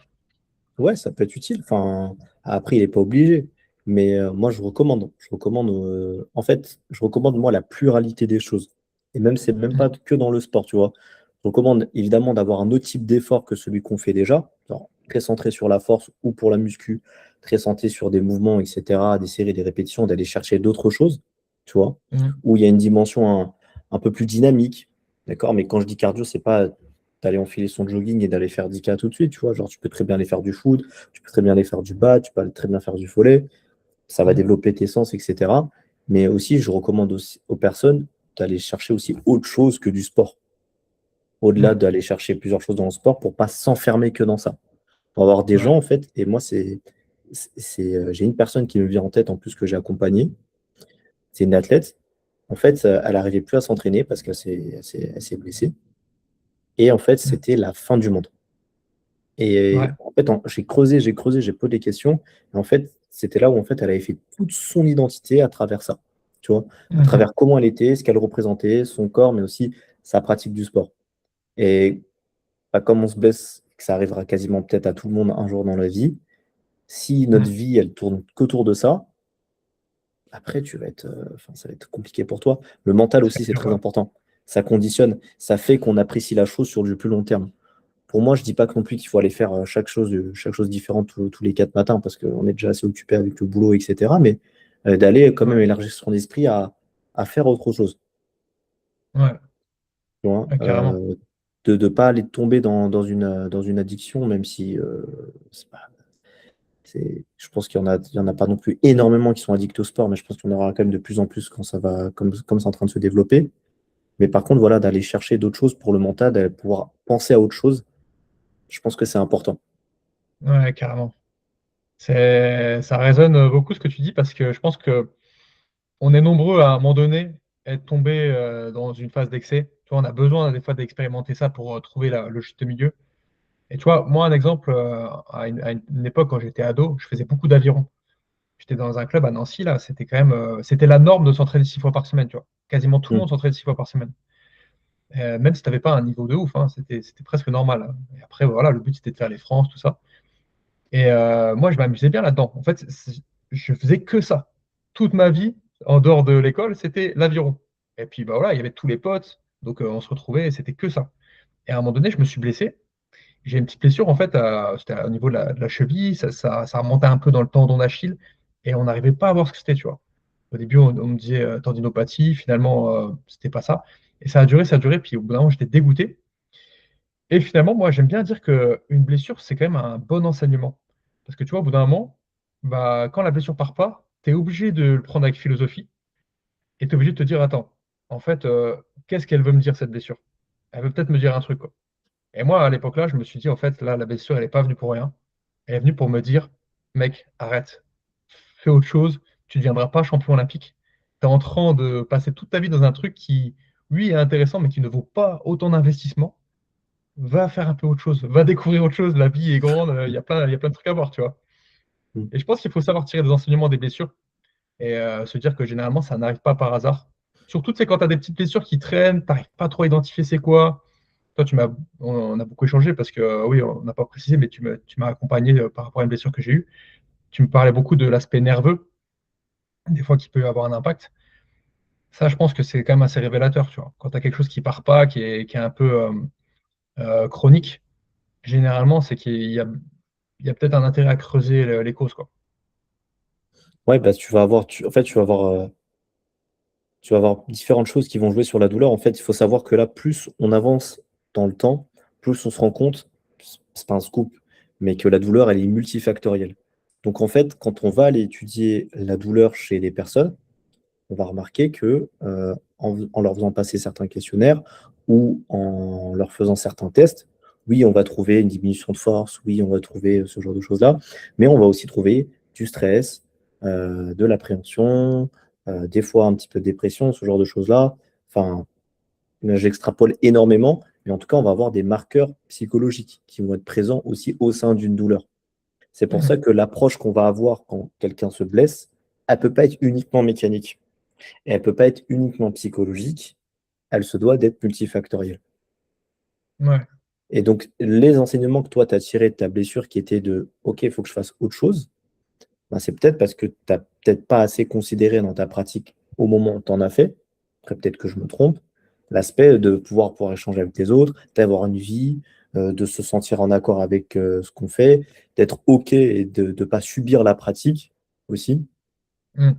Ouais, ça peut être utile. Enfin, après, il n'est pas obligé. Mais moi, je recommande. En fait, je recommande, moi, la pluralité des choses. Et même, c'est même Mm, pas que dans le sport, tu vois. Je recommande évidemment d'avoir un autre type d'effort que celui qu'on fait déjà. Genre, très centré sur la force ou pour la muscu, très centré sur des mouvements, etc., des séries, des répétitions, d'aller chercher d'autres choses, tu vois, mm, où il y a une dimension un peu plus dynamique. D'accord? Mais quand je dis cardio, c'est pas d'aller enfiler son jogging et d'aller faire 10K tout de suite, tu vois. Genre, tu peux très bien aller faire du foot, tu peux très bien aller faire du bas, tu peux aller très bien faire du volley. Ça va mm, développer tes sens, etc. Mais aussi, je recommande aussi aux personnes d'aller chercher aussi autre chose que du sport. Au-delà mm, d'aller chercher plusieurs choses dans le sport pour pas s'enfermer que dans ça. Pour avoir des ouais, gens, en fait, et moi, j'ai une personne qui me vient en tête en plus que j'ai accompagnée. C'est une athlète. En fait, elle n'arrivait plus à s'entraîner parce elle s'est blessée. Et en fait, mm, c'était la fin du monde. Et ouais, en fait, j'ai creusé, j'ai posé des questions. Et en fait, c'était là où en fait, elle avait fait toute son identité à travers ça. Tu vois, à mhm, travers comment elle était, ce qu'elle représentait, son corps, mais aussi sa pratique du sport. Et bah, comme on se blesse, que ça arrivera quasiment peut-être à tout le monde un jour dans la vie, si notre mm. vie, elle tourne qu'autour de ça, après, enfin, ça va être compliqué pour toi. Le mental C'est aussi, c'est sûr, très ouais. important. Ça conditionne, ça fait qu'on apprécie la chose sur du plus long terme. Pour moi, je dis pas que non plus qu'il faut aller faire chaque chose différente tous les 4 matins parce qu'on est déjà assez occupé avec le boulot, etc. Mais d'aller quand même Ouais, élargir son esprit à faire autre chose. ouais, Tu vois, ouais, carrément. de ne pas aller tomber dans une addiction, même si je pense il y en a pas non plus énormément qui sont addicts au sport, mais je pense qu'il y en aura quand même de plus en plus quand ça va, comme c'est en train de se développer. Mais par contre, voilà, d'aller chercher d'autres choses pour le mental, d'aller pouvoir penser à autre chose, je pense que c'est important. Ouais, carrément. Ça résonne beaucoup ce que tu dis parce que je pense que on est nombreux à un moment donné être tombé dans une phase d'excès. Tu vois, on a besoin des fois d'expérimenter ça pour trouver le juste milieu. Et tu vois, moi, un exemple, à une époque, quand j'étais ado, je faisais beaucoup d'aviron. J'étais dans un club à Nancy, là, c'était quand même, c'était la norme de s'entraîner 6 fois par semaine, tu vois. Quasiment tout le Hmm. monde s'entraînait 6 fois par semaine. Même si tu n'avais pas un niveau de ouf, hein, c'était presque normal, hein. Et après, voilà, le but, c'était de faire les France, tout ça. Et moi, je m'amusais bien là-dedans. En fait, je faisais que ça. Toute ma vie, en dehors de l'école, c'était l'aviron. Et puis, bah voilà, il y avait tous les potes, donc on se retrouvait, et c'était que ça. Et à un moment donné, je me suis blessé. J'ai une petite blessure, en fait, c'était au niveau de la cheville, ça remontait un peu dans le tendon d'Achille, et on n'arrivait pas à voir ce que c'était, tu vois. Au début, on me disait tendinopathie, finalement, c'était pas ça. Et ça a duré, puis au bout d'un moment, j'étais dégoûté. Et finalement, moi, j'aime bien dire qu'une blessure, c'est quand même un bon enseignement. Parce que tu vois, au bout d'un moment, bah, quand la blessure part pas, tu es obligé de le prendre avec philosophie et tu es obligé de te dire, attends, en fait, qu'est-ce qu'elle veut me dire, cette blessure? Elle veut peut-être me dire un truc, quoi. Et moi, à l'époque là, je me suis dit, en fait, là, la blessure, elle n'est pas venue pour rien. Elle est venue pour me dire, mec, arrête, fais autre chose, tu ne deviendras pas champion olympique. Tu es en train de passer toute ta vie dans un truc qui, lui, est intéressant, mais qui ne vaut pas autant d'investissement. va faire un peu autre chose, va découvrir autre chose, la vie est grande, il y a plein de trucs à voir, tu vois. Mm. Et je pense qu'il faut savoir tirer des enseignements des blessures et se dire que généralement, ça n'arrive pas par hasard. Surtout, c'est quand tu as des petites blessures qui traînent, tu n'arrives pas trop à identifier c'est quoi. Toi, on a beaucoup échangé parce que, oui, on n'a pas précisé, mais tu m'as accompagné par rapport à une blessure que j'ai eue. Tu me parlais beaucoup de l'aspect nerveux, des fois qui peut avoir un impact. Ça, je pense que c'est quand même assez révélateur, tu vois. Quand tu as quelque chose qui part pas, qui est un peu chronique, généralement, c'est il y a peut-être un intérêt à creuser les causes, quoi. Ouais, bah, en fait, tu vas avoir différentes choses qui vont jouer sur la douleur. En fait, il faut savoir que là, plus on avance dans le temps, plus on se rend compte, c'est pas un scoop, mais que la douleur, elle est multifactorielle. Donc, en fait, quand on va aller étudier la douleur chez les personnes, on va remarquer que en leur faisant passer certains questionnaires ou en leur faisant certains tests, oui, on va trouver une diminution de force, oui, on va trouver ce genre de choses-là, mais on va aussi trouver du stress, de l'appréhension, des fois un petit peu de dépression, ce genre de choses-là. Enfin, là, j'extrapole énormément, mais en tout cas, on va avoir des marqueurs psychologiques qui vont être présents aussi au sein d'une douleur. C'est pour ça Mhm. que l'approche qu'on va avoir quand quelqu'un se blesse, elle ne peut pas être uniquement mécanique. Et elle ne peut pas être uniquement psychologique, elle se doit d'être multifactorielle. Ouais. Et donc, les enseignements que toi, tu as tirés de ta blessure qui étaient de OK, il faut que je fasse autre chose, ben, c'est peut-être parce que tu n'as peut-être pas assez considéré dans ta pratique au moment où tu en as fait. Après, peut-être que je me trompe. L'aspect de pouvoir échanger avec les autres, d'avoir une vie, de se sentir en accord avec ce qu'on fait, d'être OK et de ne pas subir la pratique aussi. Mhm.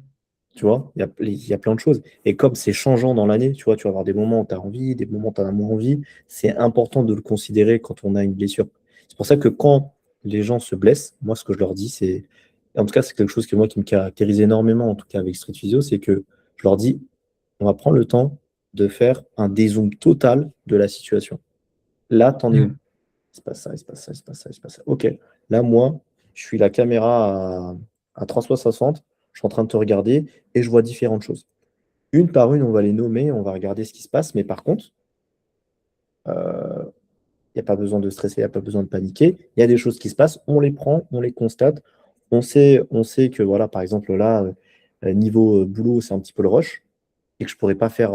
Tu vois, il y a plein de choses. Et comme c'est changeant dans l'année, tu vois, tu vas avoir des moments où tu as envie, des moments où tu as moins envie. C'est important de le considérer quand on a une blessure. C'est pour ça que quand les gens se blessent, moi, ce que je leur dis, c'est, en tout cas, c'est quelque chose que moi qui me caractérise énormément, en tout cas avec Street Physio, c'est que je leur dis, on va prendre le temps de faire un dézoom total de la situation. Là, t'en es où? Mhm. Il se passe ça, il se passe ça, il se passe ça, il se passe ça. Ok, là, moi, je suis la caméra à 360, je suis en train de te regarder et je vois différentes choses. Une par une, on va les nommer, on va regarder ce qui se passe, mais par contre, il n'y a pas besoin de stresser, il n'y a pas besoin de paniquer. Il y a des choses qui se passent, on les prend, on les constate. On sait que, voilà, par exemple, là, niveau boulot, c'est un petit peu le rush et que je ne pourrais pas faire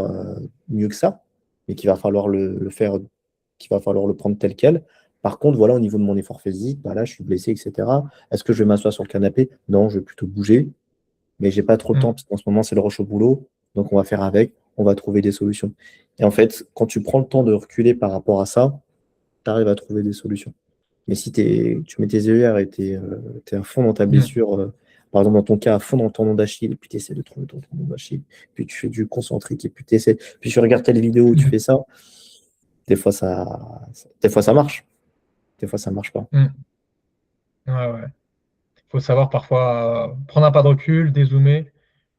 mieux que ça, mais qu'il va falloir le faire, qu'il va falloir le prendre tel quel. Par contre, voilà, au niveau de mon effort physique, bah là, je suis blessé, etc. Est-ce que je vais m'asseoir sur le canapé? Non, je vais plutôt bouger, mais j'ai pas trop le temps, Mhm. parce qu'en ce moment, c'est le rush au boulot. Donc, on va faire avec, on va trouver des solutions. Et en fait, quand tu prends le temps de reculer par rapport à ça, tu arrives à trouver des solutions. Mais si tu mets tes œillères et tu es à fond dans ta Mhm. blessure, par exemple dans ton cas, à fond dans ton tendon d'Achille, et puis tu essaies de trouver ton tendon d'Achille, puis tu fais du concentrique, et puis puis tu regardes telle vidéo où tu fais ça, des fois des fois ça marche, des fois ça marche pas. Mhm. Ouais, ouais. Faut savoir parfois prendre un pas de recul, dézoomer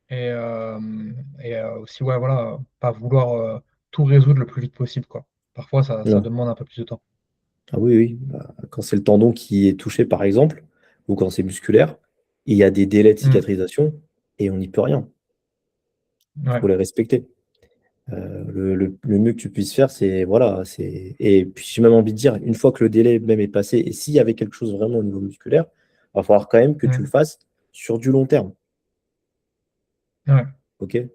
et, aussi, ouais, voilà, pas vouloir tout résoudre le plus vite possible, quoi. Parfois, ça Non. demande un peu plus de temps. Ah oui, oui. Bah, quand c'est le tendon qui est touché, par exemple, ou quand c'est musculaire, il y a des délais de Mhm. cicatrisation et on n'y peut rien. Il Ouais, faut les respecter. Le mieux que tu puisses faire, c'est voilà, et puis j'ai même envie de dire, une fois que le délai même est passé, et s'il y avait quelque chose vraiment au niveau musculaire, il va falloir quand même que tu le Mhm. fasses sur du long terme, Ouais, ok?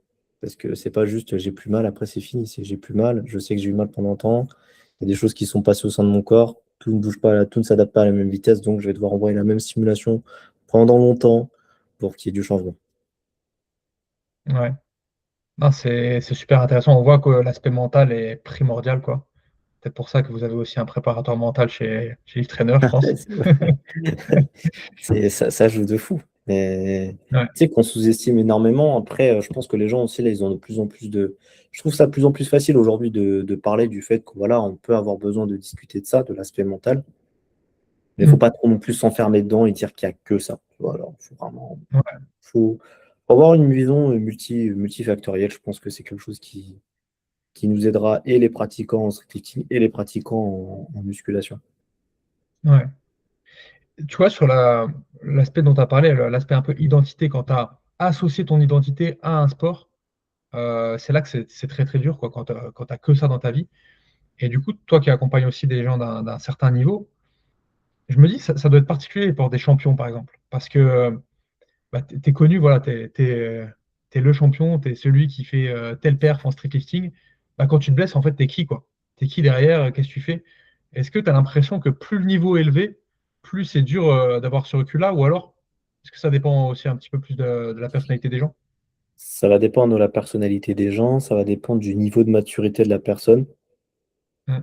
Parce que c'est pas juste j'ai plus mal, après c'est fini, c'est j'ai plus mal, je sais que j'ai eu mal pendant longtemps, il y a des choses qui sont passées au sein de mon corps, tout ne bouge pas, tout ne s'adapte pas à la même vitesse, donc je vais devoir envoyer la même stimulation pendant longtemps pour qu'il y ait du changement. ouais. Non, c'est super intéressant. On voit que l'aspect mental est primordial, quoi. Peut-être pour ça que vous avez aussi un préparateur mental chez Yves Trainer, je pense. Ça joue de fou. Mais Ouais. tu sais qu'on sous-estime énormément. Après, je pense que les gens aussi, là, ils ont de plus en plus de. Je trouve ça de plus en plus facile aujourd'hui de parler du fait qu'on voilà, on peut avoir besoin de discuter de ça, de l'aspect mental. Mais il ne faut Mhm. pas trop non plus s'enfermer dedans et dire qu'il n'y a que ça. Tu vois, alors, faut vraiment. Ouais, Faut, faut avoir une vision multifactorielle. Je pense que c'est quelque chose qui nous aidera et les pratiquants en streetlifting et les pratiquants en musculation. ouais. Tu vois, sur l'aspect dont tu as parlé, l'aspect un peu identité, quand tu as associé ton identité à un sport, c'est là que c'est très très dur, quoi, quand tu que ça dans ta vie. Et du coup, toi qui accompagnes aussi des gens d'un certain niveau, je me dis, ça doit être particulier pour des champions, par exemple. Parce que bah, tu es connu, voilà, t'es le champion, tu es celui qui fait tel perf en streetlifting. Bah, quand tu te blesses, en fait, t'es qui, quoi? T'es qui derrière? Qu'est-ce que tu fais? Est-ce que tu as l'impression que plus le niveau est élevé, plus c'est dur d'avoir ce recul-là? Ou alors, est-ce que ça dépend aussi un petit peu plus de la personnalité des gens? Ça va dépendre de la personnalité des gens, ça va dépendre du niveau de maturité de la personne Mm,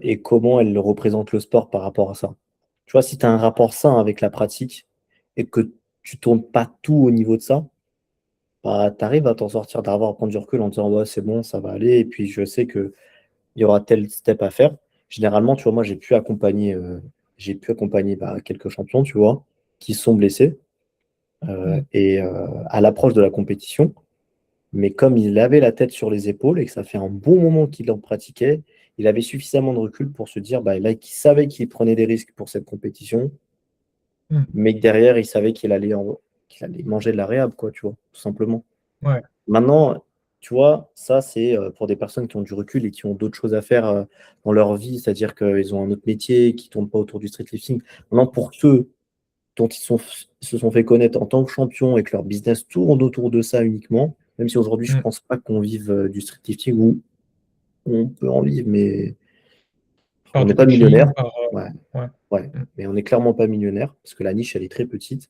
et comment elle représente le sport par rapport à ça. Tu vois, si tu as un rapport sain avec la pratique et que tu tournes pas tout au niveau de ça, bah, tu arrives à t'en sortir, d'arriver à prendre du recul en disant ouais, c'est bon, ça va aller, et puis je sais qu'il y aura tel step à faire. Généralement, tu vois, moi j'ai pu accompagner bah, quelques champions, tu vois, qui se sont blessés mm, à l'approche de la compétition. Mais comme il avait la tête sur les épaules et que ça fait un bon moment qu'il en pratiquait, il avait suffisamment de recul pour se dire bah, là, qu'il savait qu'il prenait des risques pour cette compétition, mm. mais que derrière, il savait qu'il allait manger de la réhab, quoi, tu vois, tout simplement. Ouais. Maintenant, tu vois, ça, c'est pour des personnes qui ont du recul et qui ont d'autres choses à faire dans leur vie, c'est-à-dire qu'ils ont un autre métier, qui ne tourne pas autour du streetlifting. Maintenant, pour ceux dont se sont fait connaître en tant que champions et que leur business tourne autour de ça uniquement, même si aujourd'hui, je ne Mm. pense pas qu'on vive du streetlifting ou on peut en vivre, mais on Par n'est du pas coaching, millionnaire. par. Ouais, Ouais. ouais. Mm, Mais on n'est clairement pas millionnaire parce que la niche, elle est très petite.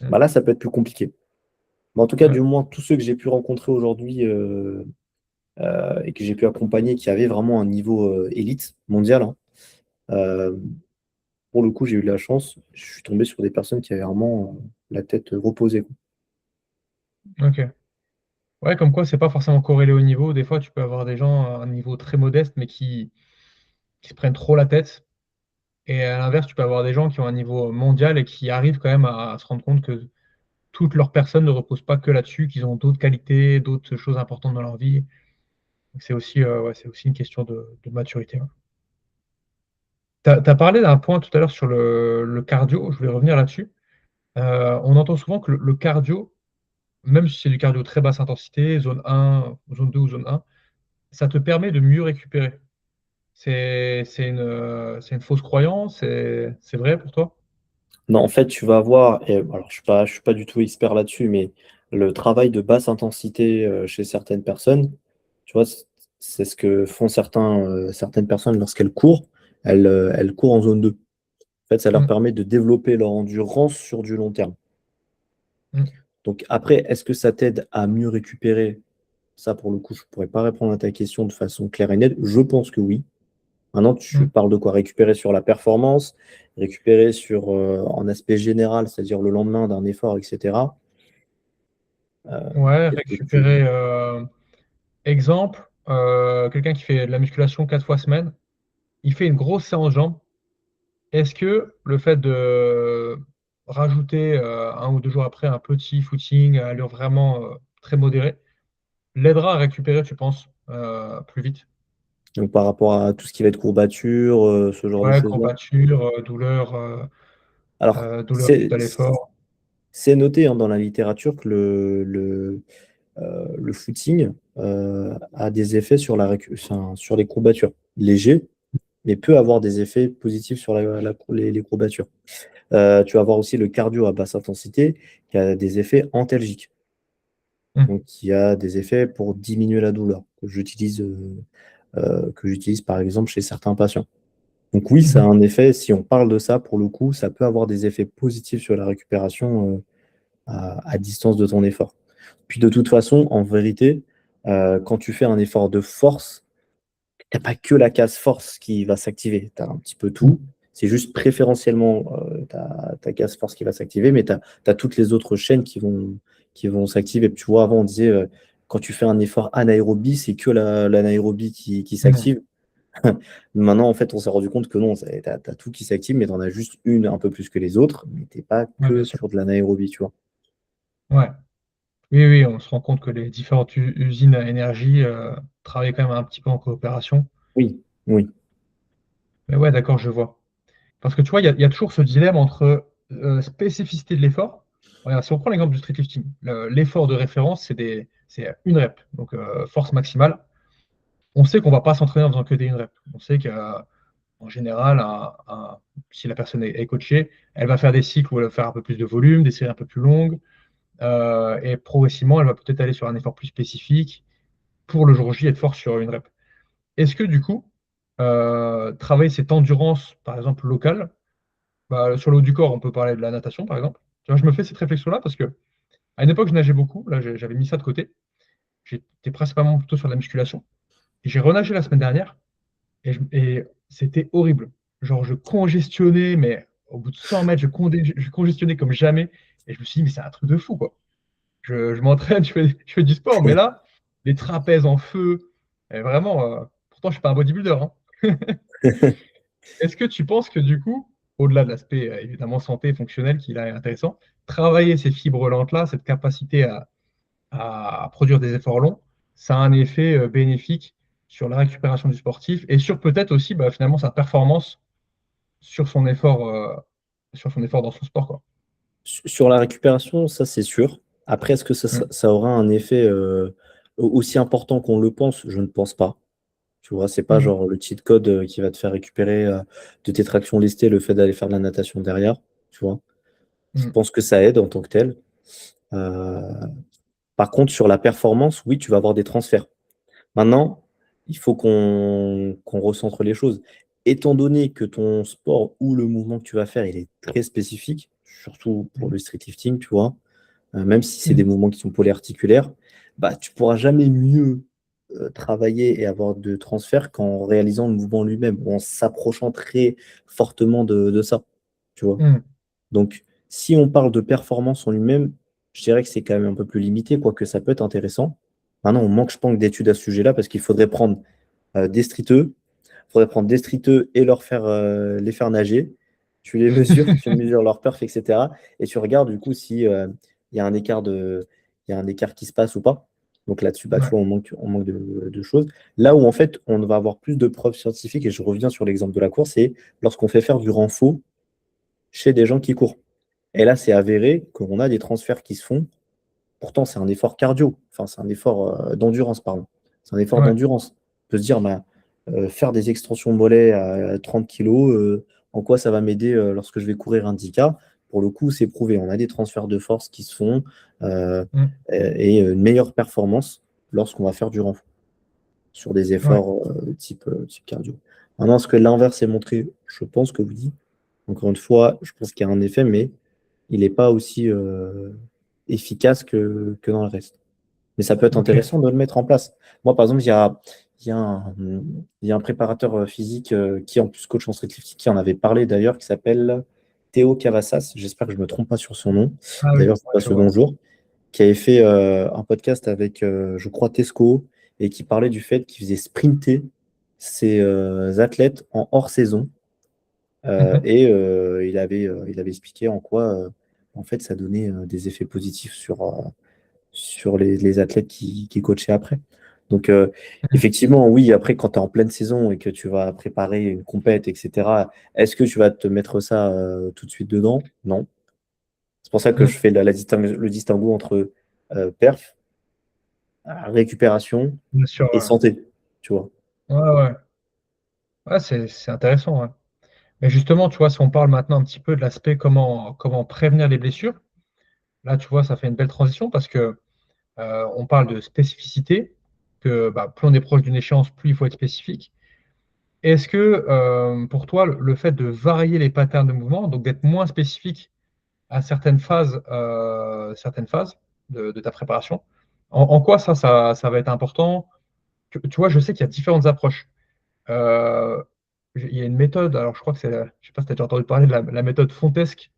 mm. Bah là, ça peut être plus compliqué. Mais en tout cas, Ouais. du moins, tous ceux que j'ai pu rencontrer aujourd'hui et que j'ai pu accompagner qui avaient vraiment un niveau élite mondial, hein, euh, pour le coup, j'ai eu de la chance. Je suis tombé sur des personnes qui avaient vraiment la tête reposée, quoi. Ok. Ouais, comme quoi, c'est pas forcément corrélé au niveau. Des fois, tu peux avoir des gens à un niveau très modeste, mais qui se prennent trop la tête. Et à l'inverse, tu peux avoir des gens qui ont un niveau mondial et qui arrivent quand même à se rendre compte que toute leur personne ne repose pas que là-dessus, qu'ils ont d'autres qualités, d'autres choses importantes dans leur vie. Donc, ouais, c'est aussi une question de maturité. Ouais. Tu as parlé d'un point tout à l'heure sur le cardio, je voulais revenir là-dessus. On entend souvent que le cardio, même si c'est du cardio très basse intensité, zone 1, zone 2 ou zone 1, ça te permet de mieux récupérer. C'est une fausse croyance, c'est vrai pour toi? Non, en fait, tu vas avoir, et alors je suis pas du tout expert là-dessus, mais le travail de basse intensité chez certaines personnes, tu vois, c'est ce que font certaines personnes lorsqu'elles courent. Elles courent en zone 2. En fait, ça leur Mm, permet de développer leur endurance sur du long terme. mm, Donc après, est-ce que ça t'aide à mieux récupérer? Ça, pour le coup, je ne pourrais pas répondre à ta question de façon claire et nette. Je pense que oui. Maintenant, tu mm. parles de quoi? Récupérer sur la performance, récupérer sur en aspect général, c'est-à-dire le lendemain d'un effort, etc. Ouais, Qu'est-ce que tu... récupérer. Exemple, quelqu'un qui fait de la musculation 4 fois semaine, il fait une grosse séance jambes. Est-ce que le fait de rajouter 1 ou 2 jours après un petit footing à allure vraiment très modérée l'aidera à récupérer, tu penses, plus vite? Donc, par rapport à tout ce qui va être courbature, ce genre de Ouais, choses-là. courbature, Alors, douleur suite à l'effort. c'est noté hein, dans la littérature que le footing a des effets sur enfin, sur les courbatures. Léger, mais peut avoir des effets positifs sur les courbatures. Tu vas avoir aussi le cardio à basse intensité qui a des effets antalgiques, Hmm. donc qui a des effets pour diminuer la douleur, que j'utilise par exemple chez certains patients. Donc oui, ça a Mhm. un effet, si on parle de ça, pour le coup, ça peut avoir des effets positifs sur la récupération à distance de ton effort. Puis de toute façon, en vérité, quand tu fais un effort de force, tu n'as pas que la case force qui va s'activer. Tu as un petit peu tout. C'est juste préférentiellement ta case force qui va s'activer, mais tu as toutes les autres chaînes qui vont s'activer. Tu vois, avant, on disait, quand tu fais un effort anaérobie, c'est que l'anaérobie qui Hmm. s'active. Maintenant, en fait, on s'est rendu compte que non, tu as tout qui s'active, mais tu en as juste une un peu plus que les autres, mais tu n'es pas Ouais, bien que sûr. sur de l'anaérobie, tu vois. Ouais. Oui, oui, on se rend compte que les différentes usines à énergie travaillent quand même un petit peu en coopération. Oui, oui. Mais ouais, d'accord, je vois. Parce que tu vois, il y a toujours ce dilemme entre spécificité de l'effort. Regarde, si on prend l'exemple du streetlifting, l'effort de référence, c'est une rep, donc force maximale. on sait qu'on ne va pas s'entraîner en faisant que des une rep. On sait qu'en général, si la personne est coachée, elle va faire des cycles où elle va faire un peu plus de volume, des séries un peu plus longues, et progressivement, elle va peut-être aller sur un effort plus spécifique pour le jour J être fort sur une rep. Est-ce que du coup, travailler cette endurance, par exemple, locale, bah, sur le haut du corps, on peut parler de la natation, par exemple. Tu vois, je me fais cette réflexion-là parce que à une époque, je nageais beaucoup. Là, j'avais mis ça de côté. J'étais principalement plutôt sur la musculation. Et j'ai renagé la semaine dernière et c'était horrible. Genre, je congestionnais, mais au bout de 100 mètres, je congestionnais comme jamais. Et je me suis dit, mais c'est un truc de fou, quoi. Je m'entraîne, je fais du sport, mais là, les trapèzes en feu, et vraiment, pourtant, je suis pas un bodybuilder, hein. Est-ce que tu penses que du coup, au-delà de l'aspect évidemment santé fonctionnel qui là est intéressant, travailler ces fibres lentes-là, cette capacité à produire des efforts longs, ça a un effet bénéfique sur la récupération du sportif et sur peut-être aussi bah, finalement sa performance sur son effort dans son sport, quoi. Sur la récupération, ça c'est sûr. Après, est-ce que Mm, ça aura un effet aussi important qu'on le pense? Je ne pense pas. Tu vois, c'est pas mm, genre le cheat code qui va te faire récupérer de tes tractions lestées le fait d'aller faire de la natation derrière. Tu vois, je mm, pense que ça aide en tant que tel. Euh, Par contre, sur la performance, oui, tu vas avoir des transferts. Maintenant, il faut qu'on recentre les choses. Étant donné que ton sport ou le mouvement que tu vas faire, il est très spécifique, surtout pour mm, le street lifting, tu vois, même si c'est des mm, mouvements qui sont polyarticulaires, bah, tu pourras jamais mieux travailler et avoir de transfert qu'en réalisant le mouvement lui-même, ou en s'approchant très fortement de ça, tu vois. mm. Donc, si on parle de performance en lui-même, je dirais que c'est quand même un peu plus limité, quoique ça peut être intéressant. Maintenant, on manque, je pense, d'études à ce sujet-là, parce qu'il faudrait prendre des streeteux, et les faire nager. Tu les mesures, tu mesures leur perf, etc. Et tu regardes du coup si il y a un écart il y a un écart qui se passe ou pas. Donc là-dessus, bah, tu Ouais, vois, on manque de choses. Là où en fait, on va avoir plus de preuves scientifiques, et je reviens sur l'exemple de la course, c'est lorsqu'on fait faire du renfort chez des gens qui courent. Et là, c'est avéré qu'on a des transferts qui se font. Pourtant, c'est un effort cardio. Enfin, c'est un effort d'endurance, pardon. C'est un effort ouais, d'endurance. On peut se dire, bah, faire des extensions mollets à 30 kilos, en quoi ça va m'aider lorsque je vais courir un 10K? Pour le coup, c'est prouvé. On a des transferts de force qui se font euh, mm, et une meilleure performance lorsqu'on va faire du renfort sur des ouais, efforts type cardio. Maintenant, est-ce que l'inverse est montré? Je pense que oui. Encore une fois, je pense qu'il y a un effet, mais il n'est pas aussi efficace que dans le reste. Mais ça peut être ok. intéressant de le mettre en place. Moi, par exemple, il y a il y a un préparateur physique qui, en plus, coach en street lifting, qui en avait parlé d'ailleurs, qui s'appelle Théo Cavassas. J'espère que je ne me trompe pas sur son nom. Ah oui, D'ailleurs, c'est ouais, pas je ce vois. bonjour, qui avait fait un podcast avec, je crois, Tesco, et qui parlait du fait qu'il faisait sprinter ses athlètes en hors saison Mhm, il avait expliqué en quoi en fait, ça donnait des effets positifs sur les athlètes qui coachaient après. Donc, mhm, effectivement, oui, après, quand tu es en pleine saison et que tu vas préparer une compète, etc., est-ce que tu vas te mettre ça tout de suite dedans? Non. C'est pour ça que je mm. fais le distinguo entre perf, récupération Bien sûr, et santé, tu vois. ouais. Ouais, ouais. Ouais, c'est intéressant, ouais. Mais justement, tu vois, si on parle maintenant un petit peu de l'aspect comment prévenir les blessures, là, tu vois, ça fait une belle transition parce que on parle de spécificité, que bah, plus on est proche d'une échéance, plus il faut être spécifique. Est-ce que pour toi, le fait de varier les patterns de mouvement, donc d'être moins spécifique à certaines phases de ta préparation, en quoi ça va être important? Tu vois, je sais qu'il y a différentes approches. Euh, il y a une méthode, alors je crois que je sais pas si tu as déjà entendu parler de la méthode Fontesque,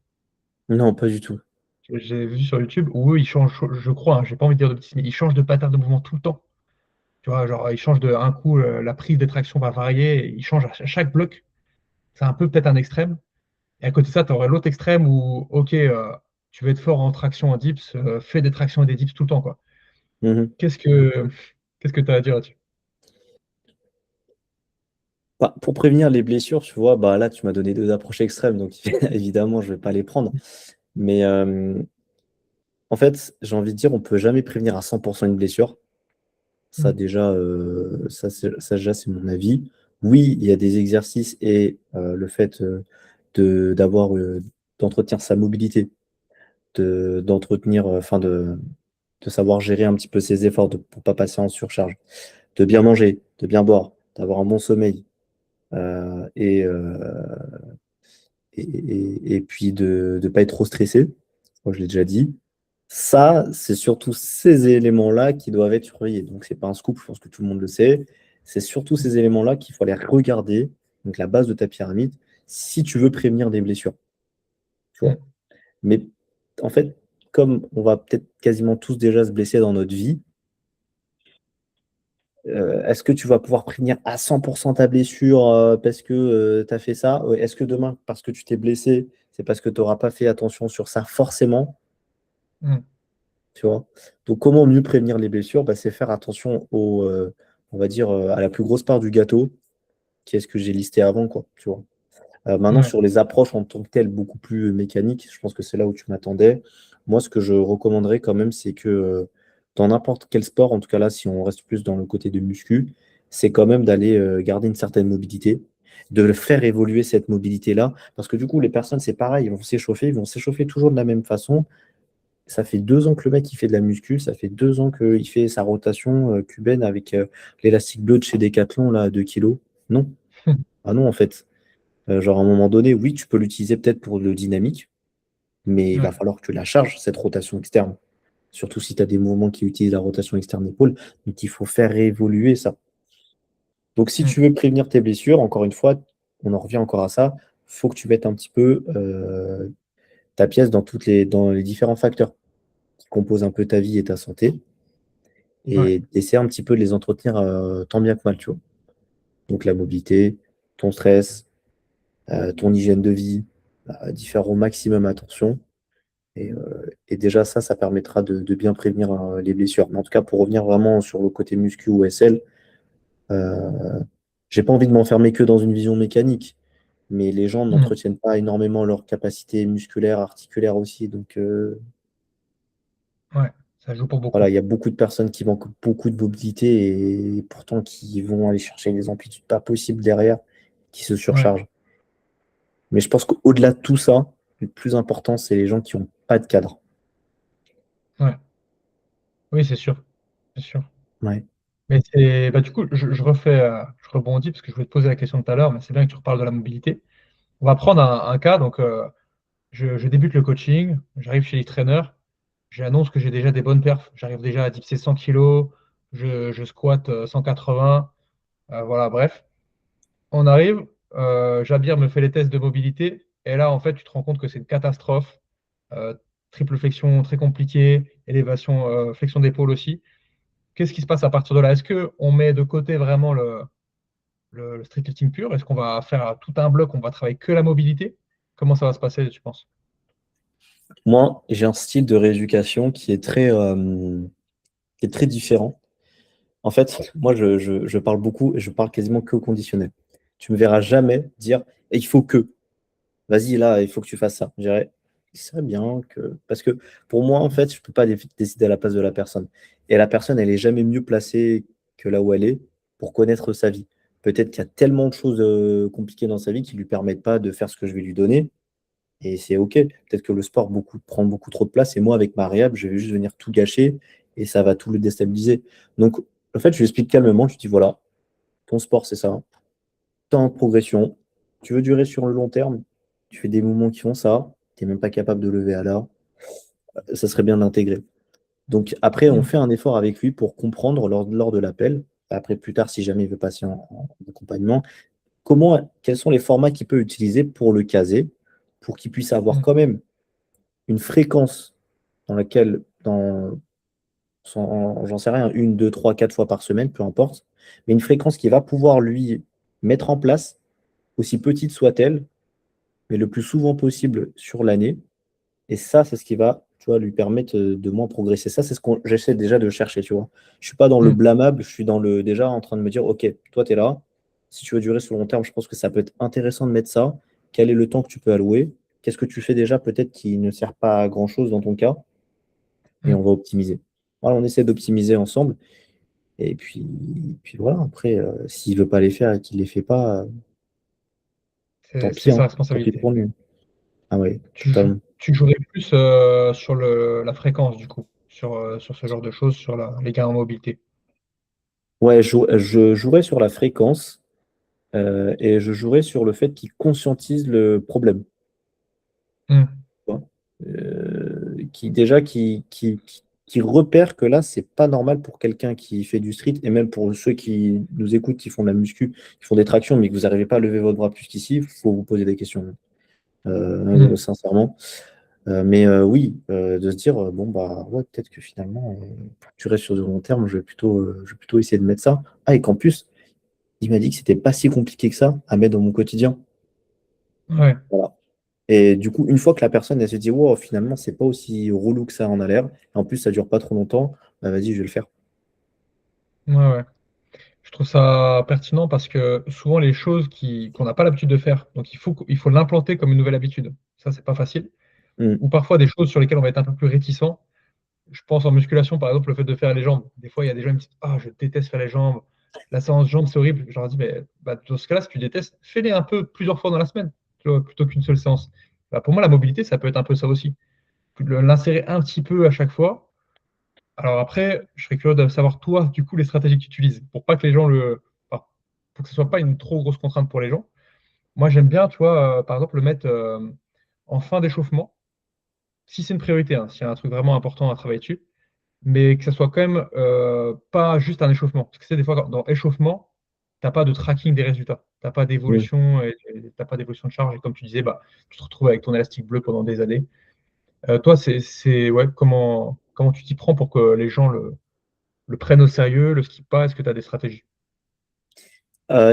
Non, pas du tout. que j'ai vu sur YouTube, où eux, ils changent, je crois, hein, j'ai pas envie de dire de bêtises, mais ils changent de pattern de mouvement tout le temps. Tu vois, genre, ils changent un coup, la prise des tractions va varier, ils changent à chaque bloc. C'est un peu peut-être un extrême. Et à côté de ça, tu aurais l'autre extrême où, ok, tu veux être fort en traction, en dips, fais des tractions et des dips tout le temps, quoi. Mhm. Qu'est-ce que qu'est-ce que tu as à dire là-dessus? Bah, pour prévenir les blessures, tu vois, bah, là, tu m'as donné deux approches extrêmes, donc évidemment, je ne vais pas les prendre. Mais en fait, j'ai envie de dire, on ne peut jamais prévenir à 100% une blessure. Ça déjà, ça déjà c'est mon avis. Oui, il y a des exercices et le fait d'avoir d'entretenir sa mobilité, d'entretenir, de savoir gérer un petit peu ses efforts pour pas passer en surcharge, de bien manger, de bien boire, d'avoir un bon sommeil, euh, et, euh, et puis de ne pas être trop stressé. Moi, je l'ai déjà dit. Ça, c'est surtout ces éléments-là qui doivent être surveillés. Donc, c'est pas un scoop, je pense que tout le monde le sait. C'est surtout ces éléments-là qu'il faut aller regarder, donc la base de ta pyramide, si tu veux prévenir des blessures. Tu vois. Mm. Mais en fait, comme on va peut-être quasiment tous déjà se blesser dans notre vie, est-ce que tu vas pouvoir prévenir à 100% ta blessure parce que tu as fait ça? Ouais. Est-ce que demain, parce que tu t'es blessé, c'est parce que tu n'auras pas fait attention sur ça forcément? Mm. Tu vois? Donc, comment mieux prévenir les blessures? Bah, c'est faire attention on va dire, à la plus grosse part du gâteau, qui est ce que j'ai listé avant, quoi, tu vois? Maintenant, Ouais. sur les approches en tant que telles, beaucoup plus mécaniques, je pense que c'est là où tu m'attendais. Moi, ce que je recommanderais quand même, c'est que dans n'importe quel sport, en tout cas là, si on reste plus dans le côté de muscu, c'est quand même d'aller garder une certaine mobilité, de le faire évoluer cette mobilité-là. Parce que du coup, les personnes, c'est pareil, ils vont s'échauffer toujours de la même façon. Ça fait 2 ans que le mec il fait de la muscu, ça fait 2 ans qu'il fait sa rotation cubaine avec l'élastique bleu de chez Decathlon, là, à 2 kilos. Non. Ah non, en fait. Genre, à un moment donné, oui, tu peux l'utiliser peut-être pour le dynamique, mais il va Ouais. falloir que tu la charges, cette rotation externe. Surtout si tu as des mouvements qui utilisent la rotation externe épaule. Donc, il faut faire évoluer ça. Donc, si Mm. tu veux prévenir tes blessures, encore une fois, on en revient encore à ça, il faut que tu mettes un petit peu ta pièce dans les différents facteurs qui composent un peu ta vie et ta santé Ouais. et essayer un petit peu de les entretenir tant bien que mal, tu vois. Donc, la mobilité, ton stress, ton hygiène de vie, d'y faire au maximum attention. Et déjà, ça permettra de bien prévenir les blessures. Mais en tout cas, pour revenir vraiment sur le côté muscu ou SL, euh, j'ai pas envie de m'enfermer que dans une vision mécanique. Mais les gens Mm. n'entretiennent pas énormément leur capacité musculaire, articulaire aussi. Donc Ouais. Ça joue pour voilà, beaucoup. il y a beaucoup de personnes qui manquent beaucoup de mobilité et pourtant qui vont aller chercher des amplitudes pas possibles derrière, qui se Ouais. surchargent. Mais je pense qu'au-delà de tout ça, le plus important, c'est les gens qui n'ont pas de cadre. Ouais. Oui, c'est sûr. C'est sûr. Ouais. Mais c'est, bah, du coup, je refais, je rebondis parce que je voulais te poser la question tout à l'heure, mais c'est bien que tu reparles de la mobilité. On va prendre un cas. Donc, je débute le coaching, j'arrive chez les traîneurs, j'annonce que j'ai déjà des bonnes perfs. J'arrive déjà à dips 100 kilos, je squatte 180. Voilà, bref. On arrive, Jabir me fait les tests de mobilité, et là, en fait, tu te rends compte que c'est une catastrophe. Euh, Triple flexion très compliquée, élévation, flexion d'épaule aussi. Qu'est-ce qui se passe à partir de là? Est-ce qu'on met de côté vraiment le street lifting pur? Est-ce qu'on va faire tout un bloc, on va travailler que la mobilité? Comment ça va se passer, tu penses? Moi, j'ai un style de rééducation qui est très différent. En fait, moi, je parle beaucoup et je parle quasiment que au conditionnel. Tu me verras jamais dire, il faut que, vas-y, là, il faut que tu fasses ça. Je dirais, il serait bien que. Parce que pour moi, en fait, je ne peux pas décider à la place de la personne. Et la personne, elle est jamais mieux placée que là où elle est pour connaître sa vie. Peut-être qu'il y a tellement de choses compliquées dans sa vie qui ne lui permettent pas de faire ce que je vais lui donner. Et c'est OK. Peut-être que le sport prend beaucoup trop de place et moi, avec ma réhab, je vais juste venir tout gâcher et ça va tout le déstabiliser. Donc, en fait, je lui explique calmement, je lui dis voilà, ton sport, c'est ça. Tu es en progression. Tu veux durer sur le long terme. Tu fais des mouvements qui font ça. Tu n'es même pas capable de lever à l'heure. Ça serait bien d'intégrer. Donc, après, on Hmm. fait un effort avec lui pour comprendre lors de l'appel. Après, plus tard, si jamais il veut passer en accompagnement, quels sont les formats qu'il peut utiliser pour le caser, pour qu'il puisse avoir Hmm. quand même une fréquence dans laquelle, j'en sais rien, une, deux, trois, 4 fois par semaine, peu importe, mais une fréquence qui va pouvoir lui mettre en place, aussi petite soit-elle, mais le plus souvent possible sur l'année. Et ça, c'est ce qui va, tu vois, lui permettre de moins progresser. Ça, c'est ce que j'essaie déjà de chercher, tu vois. Je suis pas dans le Hmm. blâmable, je suis déjà en train de me dire, OK, toi, tu es là. Si tu veux durer sur le long terme, je pense que ça peut être intéressant de mettre ça. Quel est le temps que tu peux allouer? Qu'est-ce que tu fais déjà peut-être qui ne sert pas à grand-chose dans ton cas? Et Hmm. on va optimiser. Voilà, on essaie d'optimiser ensemble. Et puis voilà, après, s'il veut pas les faire et qu'il les fait pas, tant C'est pis, sa hein. Tant pis responsabilité. pour lui. Ah ouais, totalement. Tu jouerais plus sur la fréquence, du coup, sur ce genre de choses, sur les gains en mobilité. Ouais, je jouerais sur la fréquence et je jouerais sur le fait qu'il conscientise le problème. Hmm. Tu vois. Qui déjà qui repère que là, c'est pas normal pour quelqu'un qui fait du street, et même pour ceux qui nous écoutent, qui font de la muscu, qui font des tractions, mais que vous n'arrivez pas à lever votre bras plus qu'ici, il faut vous poser des questions, Hmm. sincèrement. Mais oui, de se dire, bon, bah ouais, peut-être que finalement, pour que tu restes sur du long terme, je vais plutôt essayer de mettre ça. Ah, et qu'en plus, il m'a dit que c'était pas si compliqué que ça à mettre dans mon quotidien. Ouais, Voilà. Et du coup, une fois que la personne, elle se dit, wow, finalement, c'est pas aussi relou que ça en a l'air, et en plus, ça dure pas trop longtemps, bah vas-y, je vais le faire. ouais, ouais. Je trouve ça pertinent parce que souvent les choses qu'on n'a pas l'habitude de faire, donc il faut l'implanter comme une nouvelle habitude. Ça, c'est pas facile. Mm. Ou parfois des choses sur lesquelles on va être un peu plus réticent. Je pense en musculation, par exemple, le fait de faire les jambes. Des fois, il y a des gens qui me disent, ah, je déteste faire les jambes. La séance jambes, c'est horrible. Je leur dis, mais bah, dans ce cas-là, si tu détestes, fais-les un peu plusieurs fois dans la semaine, tu vois, plutôt qu'une seule séance. Bah, pour moi, la mobilité, ça peut être un peu ça aussi. L'insérer un petit peu à chaque fois. Alors après, je serais curieux de savoir, toi, du coup, les stratégies que tu utilises pour pas que les gens enfin, pour que ce soit pas une trop grosse contrainte pour les gens. Moi, j'aime bien, tu vois, par exemple, le mettre en fin d'échauffement, si c'est une priorité, hein, s'il y a un truc vraiment important à travailler dessus, mais que ça soit quand même pas juste un échauffement. Parce que c'est des fois, dans échauffement, t'as pas de tracking des résultats. T'as pas Mm. d'évolution, et t'as pas d'évolution de charge. Et comme tu disais, bah, tu te retrouves avec ton élastique bleu pendant des années. Toi, ouais, comment tu t'y prends pour que les gens le prennent au sérieux, le skippent pas? Est-ce que tu as des stratégies?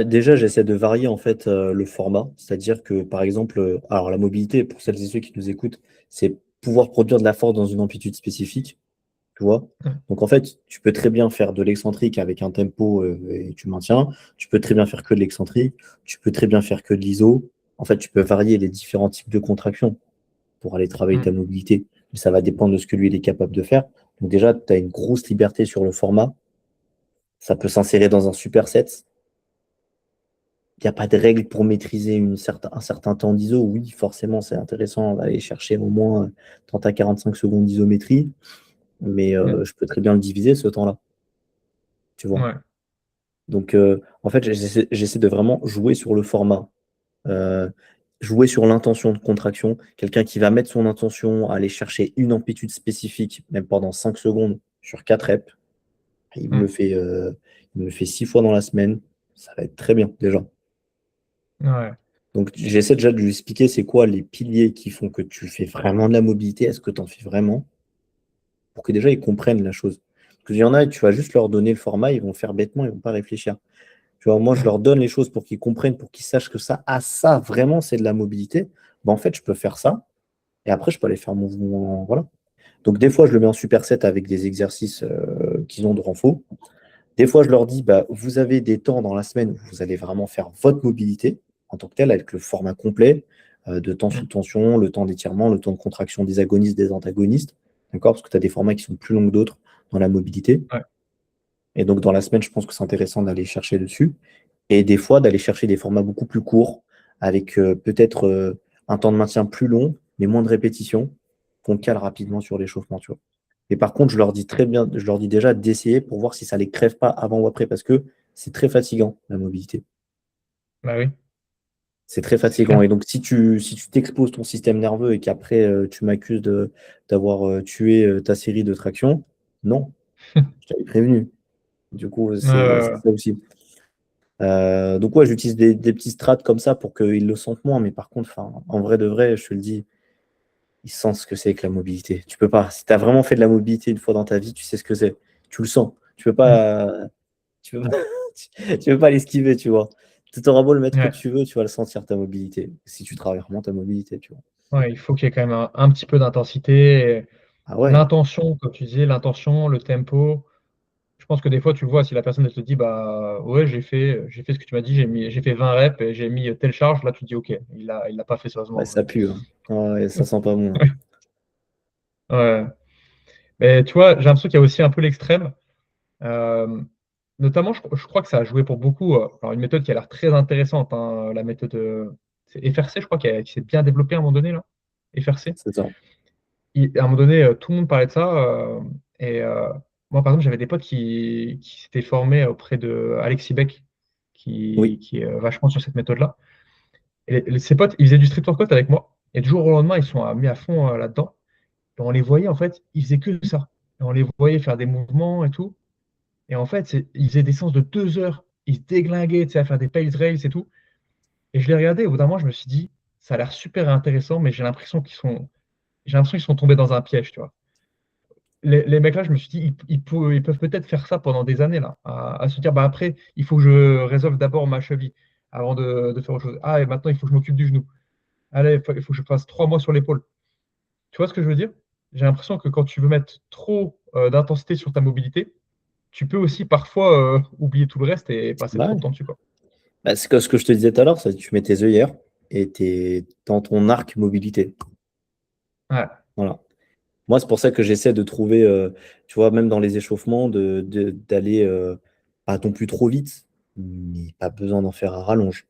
Déjà, j'essaie de varier en fait le format, c'est-à-dire que par exemple, alors la mobilité, pour celles et ceux qui nous écoutent, c'est pouvoir produire de la force dans une amplitude spécifique. Tu vois? Mm, Donc en fait, tu peux très bien faire de l'excentrique avec un tempo et tu maintiens. Tu peux très bien faire que de l'excentrique. Tu peux très bien faire que de l'iso. En fait, tu peux varier les différents types de contractions pour aller travailler ta mm, mobilité. Mais ça va dépendre de ce que lui il est capable de faire. Donc déjà, tu as une grosse liberté sur le format. Ça peut s'insérer dans un superset. Il n'y a pas de règle pour maîtriser un certain temps d'iso. Oui, forcément, c'est intéressant d'aller chercher au moins 30 à 45 secondes d'isométrie. Mais mm. je peux très bien le diviser, ce temps-là. Tu vois? Ouais. Donc, en fait, j'essaie de vraiment jouer sur le format, euh, jouer sur l'intention de contraction. Quelqu'un qui va mettre son intention à aller chercher une amplitude spécifique, même pendant 5 secondes sur 4 reps, il me le Mm. fait, euh, il me le fait 6 fois dans la semaine. Ça va être très bien, déjà. Ouais. Donc, j'essaie déjà de lui expliquer c'est quoi les piliers qui font que tu fais vraiment de la mobilité. Est-ce que tu en fais vraiment? Pour que déjà ils comprennent la chose. Parce qu'il y en a, tu vas juste leur donner le format, ils vont faire bêtement, ils vont pas réfléchir. Tu vois, moi, je Mm. leur donne les choses pour qu'ils comprennent, pour qu'ils sachent que ça, ah, ça, vraiment, c'est de la mobilité. Ben, en fait, je peux faire ça. Et après, je peux aller faire mon mouvement. Voilà. Donc, des fois, je le mets en superset avec des exercices qu'ils ont de renfort. Des fois, je leur dis, bah, vous avez des temps dans la semaine où vous allez vraiment faire votre mobilité en tant que telle, avec le format complet, de temps sous Mm. tension, le temps d'étirement, le temps de contraction des agonistes, des antagonistes. D'accord? Parce que tu as des formats qui sont plus longs que d'autres dans la mobilité. Ouais. Et donc, dans la semaine, je pense que c'est intéressant d'aller chercher dessus. Et des fois, d'aller chercher des formats beaucoup plus courts, avec peut-être un temps de maintien plus long, mais moins de répétitions, qu'on cale rapidement sur l'échauffement, tu vois. Et par contre, je leur dis très bien, je leur dis déjà d'essayer pour voir si ça les crève pas avant ou après, parce que c'est très fatigant, la mobilité. Bah oui, C'est très c'est fatigant. clair. Et donc, si tu t'exposes ton système nerveux et qu'après, tu m'accuses d'avoir tué ta série de tractions, non, je t'avais prévenu. Du coup, c'est Euh, ça aussi. Donc ouais, j'utilise des petits strats comme ça pour qu'ils le sentent moins, mais par contre, enfin, en vrai de vrai, je te le dis, ils sentent ce que c'est que la mobilité. Tu peux pas. Si tu as vraiment fait de la mobilité une fois dans ta vie, tu sais ce que c'est. Tu le sens. mm. Tu peux pas, tu peux pas l'esquiver, tu vois. Tu auras beau le mettre que Ouais. tu veux, tu vas le sentir ta mobilité. Si tu travailles vraiment ta mobilité, tu vois. Ouais, il faut qu'il y ait quand même un petit peu d'intensité. Et Ah ouais, l'intention, comme tu disais, l'intention, le tempo. Je pense que des fois, tu vois, si la personne elle te dit, bah ouais, j'ai fait ce que tu m'as dit, j'ai fait 20 reps et j'ai mis telle charge, là tu te dis, ok, il l'a pas fait ouais, sérieusement. ça pue, hein. Ouais, ça sent pas bon, hein. Ouais. Ouais. Mais tu vois, j'ai l'impression qu'il y a aussi un peu l'extrême. notamment, je crois que ça a joué pour beaucoup. Alors, une méthode qui a l'air très intéressante, hein, la méthode c'est FRC, je crois, qui s'est bien développée à un moment donné, là. FRC. C'est ça. À un moment donné, tout le monde parlait de ça. Et moi, par exemple, j'avais des potes qui s'étaient formés auprès de Alexis Beck, Oui, qui est vachement sur cette méthode-là. Et ces potes, ils faisaient du street workout avec moi. Et du jour au lendemain, ils sont mis à fond là-dedans. Et on les voyait, en fait, ils faisaient que ça. Et on les voyait faire des mouvements et tout. Et en fait, ils faisaient des séances de 2 heures. Ils se déglinguaient, tu sais, à faire des pale rails et tout. Et je les regardais. Au bout d'un moment, je me suis dit, ça a l'air super intéressant, mais j'ai l'impression qu'ils sont tombés dans un piège, tu vois. Les mecs là, je me suis dit, ils peuvent peut-être faire ça pendant des années là, à se dire, bah après, il faut que je résolve d'abord ma cheville avant de faire autre chose. Ah, et maintenant, il faut que je m'occupe du genou. Allez, il faut que je fasse 3 mois sur l'épaule. Tu vois ce que je veux dire? J'ai l'impression que quand tu veux mettre trop d'intensité sur ta mobilité, tu peux aussi parfois oublier tout le reste et passer bah, trop ouais. de temps dessus, quoi. Bah, c'est que ce que je te disais tout à l'heure, c'est que tu mets tes œillères et tu es dans ton arc mobilité. Ouais. Voilà. Moi, c'est pour ça que j'essaie de trouver, tu vois, même dans les échauffements, d'aller pas non plus trop vite, mais pas besoin d'en faire à rallonge.